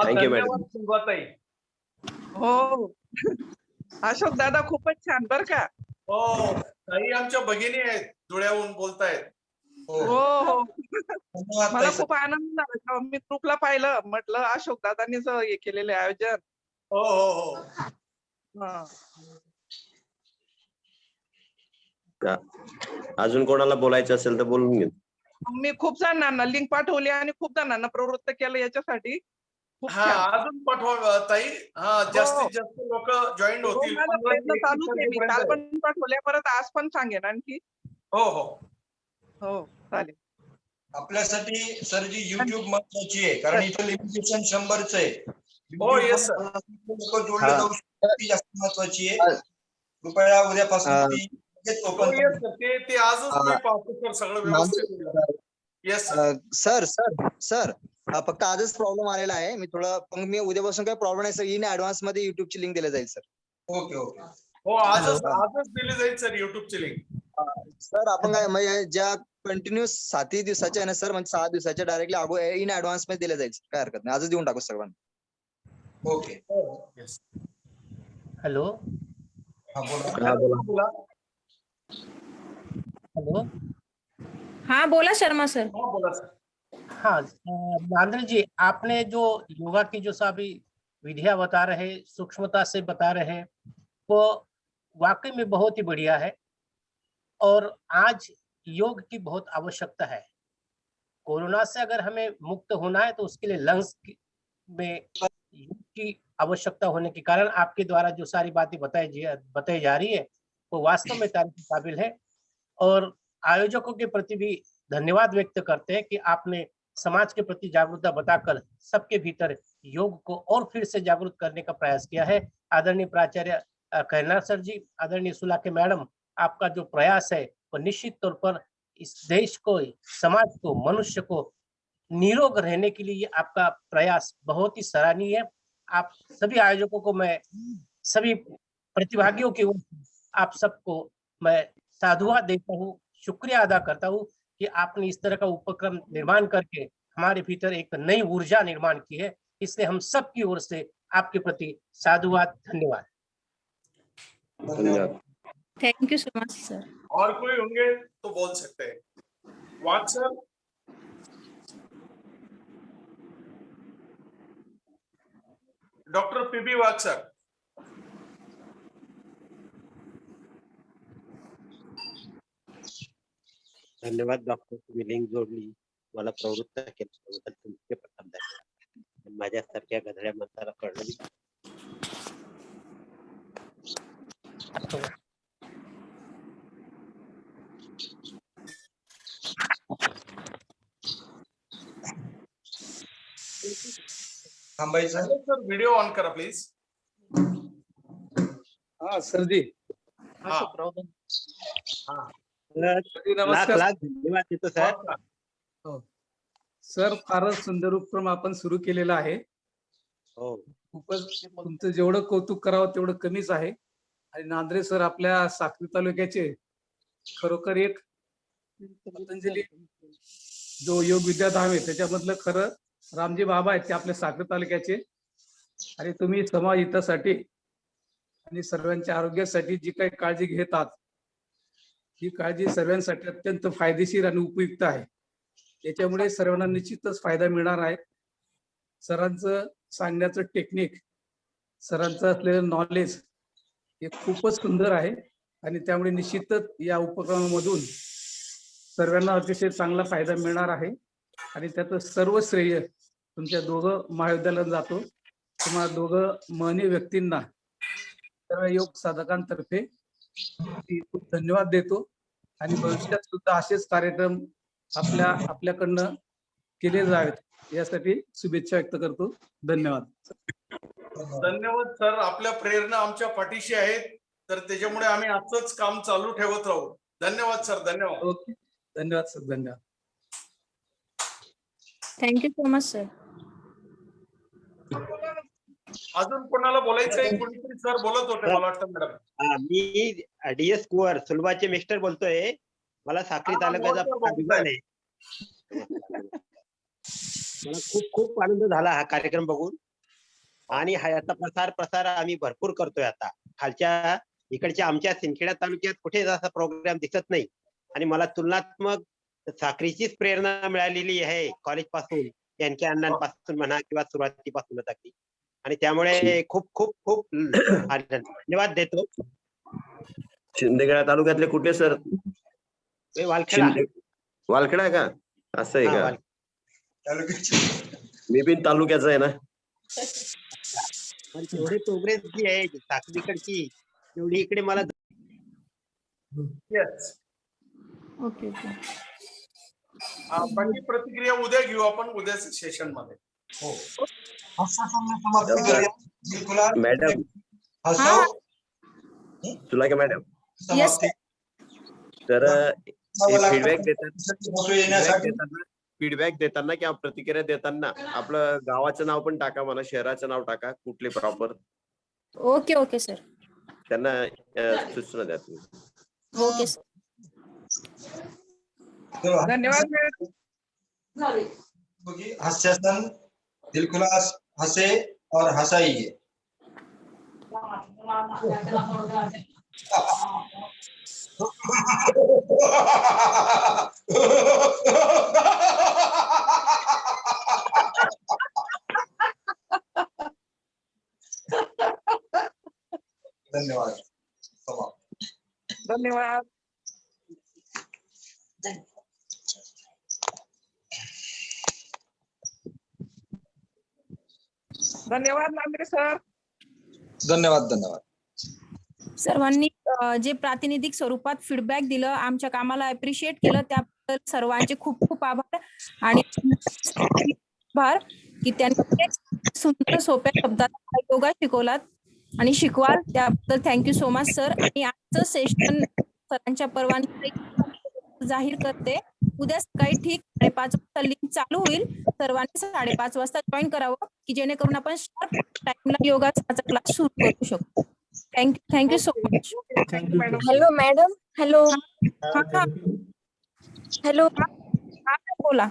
धन्यवाद सुलभाताई. हो, अशोक दादा खूपच छान बर का. हो, काही आमच्या भगिनी आहेत धुळ्याहून बोलतायत. हो हो, मला खूप आनंद झाला जेव्हा मी ग्रुपला पाहिलं, म्हटलं अशोक दादांनीच हे केलेले आयोजन. हो हो हो. अजून कोणाला बोलायचं असेल तर बोलून घे. मी खूप जणांना लिंक पाठवली आणि खूप जणांना प्रवृत्त केलं याच्यासाठी. अजून पाठवा ताई. जास्तीत जास्त लोक जॉईन होतील. माझा प्रयत्न चालूच आहे. मी काल पण पाठवल्या, परत आज पण सांगेन आणखी. हो हो हो, चालेल. आपल्यासाठी सर जी युट्यूब महत्वाची आहे, कारण इथं लिमिटेशन 100च आहे. हो येस सर. लोक जोडले जाऊ शकतात, ती जास्त महत्वाची आहे. कृपया उद्यापासून ती ओपन. ते आजच मी पाहतो सर, सगळं व्यवस्थित. Yes sir. सर फक्त आजच प्रॉब्लेम आलेला आहे. मी मी उद्यापासून काही प्रॉब्लेम नाही सर. इन ऍडव्हान्स मध्ये युट्यूबची लिंक दिली जाईल सर. Okay okay. हो, आजच दिली जाईल सर युट्यूबची लिंक. सर आपण काय म्हणजे ज्या कंटिन्युअस 7 दिवसाच्या आहे ना सर, म्हणजे 6 दिवसाच्या डायरेक्टली इन ऍडव्हान्स मध्ये दिल्या जाईल. काय हरकत नाही, आजच देऊन टाकू सर्वांना. ओके. हॅलो. बोला. हेलो, हाँ बोला शर्मा सर. हाँ बोला सर. हाँ नांद्रे जी, आपने जो योगा की जो सभी विधियां बता रहे, सूक्ष्मता से बता रहे, वो वाकई में बहुत ही बढ़िया है. और आज योग की बहुत आवश्यकता है. कोरोना से अगर हमें मुक्त होना है तो उसके लिए लंग्स में योग की आवश्यकता होने के कारण आपके द्वारा जो सारी बातें बताई जा रही है वो वास्तव में तारीफ के काबिल है. और आयोजकों के प्रति भी धन्यवाद व्यक्त करते हैं कि आपने समाज के प्रति जागरूकता बताकर सबके भीतर योग को और फिर से जागरूक करने का प्रयास किया है. आदरणीय प्राचार्य खैरनार सर जी, आदरणीय सुलाके मैडम, आपका जो प्रयास है वो निश्चित तौर पर इस देश को, समाज को, मनुष्य को निरोग रहने के लिए आपका प्रयास बहुत ही सराहनीय है. आप सभी आयोजकों को, मैं सभी प्रतिभागियों की ओर आप सबको मैं साधुवाद देता हूँ, शुक्रिया अदा करता हूँ कि आपने इस तरह का उपक्रम निर्माण करके हमारे भीतर एक नई ऊर्जा निर्माण की है. इसलिए हम सब की ओर से आपके प्रति साधुवाद, धन्यवाद. Thank you so much sir. और कोई होंगे तो बोल सकते हैं. वाक सर. डॉक्टर पीबी वाक सर. धन्यवाद डॉक्टर, तुम्ही लिंक जोडली, मला प्रवृत्त केलं त्याबद्दल तुमचे प्रथम धन्यवाद. माझ्यासारख्या गधड्या माणसाला कळलं नाही. थांबायचं. सर व्हिडिओ ऑन करा प्लीज. हा सरजी. हा. लाख लाख धन्यवाद देतो सर. हो सर, फारच सुंदर उपक्रम आपण सुरू केलेला आहे. हो, खूपच तुमचं जेवढं कौतुक करावं तेवढं कमीच आहे. आणि नांद्रे सर आपल्या साक्री तालुक्याचे खरोखर एक पतंजली जो योग विद्याधाम आहे त्याच्यामधलं खरं रामजी बाबा आहेत ते आपल्या साक्री तालुक्याचे. आणि तुम्ही समाज हितासाठी आणि सर्वांच्या आरोग्यासाठी जी काही काळजी घेतात ही काळजी सर्वांसाठी अत्यंत फायदेशीर आणि उपयुक्त आहे. त्याच्यामुळे सर्वांना निश्चितच फायदा मिळणार आहे. सरांचं सांगण्याचं टेक्निक, सरांचं असलेलं नॉलेज हे खूपच सुंदर आहे आणि त्यामुळे निश्चितच या उपक्रमामधून सर्वांना अतिशय चांगला फायदा मिळणार आहे. आणि त्याचं सर्व श्रेय तुमच्या दोघं महाविद्यालयात जातो. तुम्हाला दोघं महनीय व्यक्तींना सर्व योग साधकांतर्फे खूप धन्यवाद देतो. आणि भविष्यात सुद्धा असेच कार्यक्रम आपल्याकडनं केले जावेत यासाठी शुभेच्छा व्यक्त करतो. धन्यवाद. धन्यवाद सर, आपल्या प्रेरणा आमच्या पाठीशी आहेत, तर त्याच्यामुळे आम्ही असंच काम चालू ठेवत राहू. धन्यवाद सर. धन्यवाद. ओके, धन्यवाद सर. धन्यवाद. Thank you so much sir. अजून कोणाला बोलायचंय? कोणीतरी सर बोलत होते मला वाटतं मॅडम. मी DS कुवर सुलभाचे मिस्टर बोलतोय. मला साक्री तालुक्याचा अभिमान आहे. मला खूप खूप आनंद झाला हा कार्यक्रम बघून. आणि याचा प्रसार आम्ही भरपूर करतोय. आता खालच्या इकडच्या आमच्या सिंदखेडा तालुक्यात कुठेच असा प्रोग्राम दिसत नाही. आणि मला तुलनात्मक साक्रीचीच प्रेरणा मिळालेली आहे कॉलेज पासून, यांच्या अण्णांपासून म्हणा किंवा सुरुवातीपासूनच अगदी. आणि त्यामुळे खूप खूप खूप धन्यवाद देतो. शिंदेखेडा तालुक्यातले कुठले सर? वालखेडा. वालखेडा का? असं आहे का? मी पण तालुक्याचा आहे ना. पण तेवढे प्रोग्रेस जी आहे साक्रीकडची तेवढी इकडे मला. येस. Okay okay. बाकी प्रतिक्रिया उद्या घेऊ आपण उद्याच्या सेशन मध्ये. हो. मॅडम तुला का मॅडम? तर फीडबॅक देताना किंवा प्रतिक्रिया देताना आपलं गावाचं नाव पण टाका, मला शहराचं नाव टाका, कुठले प्रॉपर. Okay okay sir. त्यांना सूचना द्या तुम्ही. Okay sir. धन्यवाद. हास्यासन दिलखुलास हंसे और हंसाइए. धन्यवाद. धन्यवाद. धन्यवाद नांद्रे सर. धन्यवाद. धन्यवाद सर्वांनी जे प्रातिनिधिक स्वरूपात फीडबॅक दिलं, आमच्या कामाला अप्रिशिएट केलं, त्याबद्दल सर्वांचे खूप खूप आभार. आणि आभार की त्यांनी सुंदर सोप्या शब्दात योगा शिकवलात आणि शिकवाल, त्याबद्दल थँक्यू सो मच सर. आणि आजचं सेशन सरांच्या परवानगी जाहीर करते. उद्या सकाळी ठीक 5:30 वाजता लिंक चालू होईल. सर्वांनी 5:30 वाजता जॉईन करावं की जेणेकरून आपण शार्प टाइमला योगाचा क्लास सुरू करू शकतो. Thank you so much. Hello madam. Hello. Hello. बोला.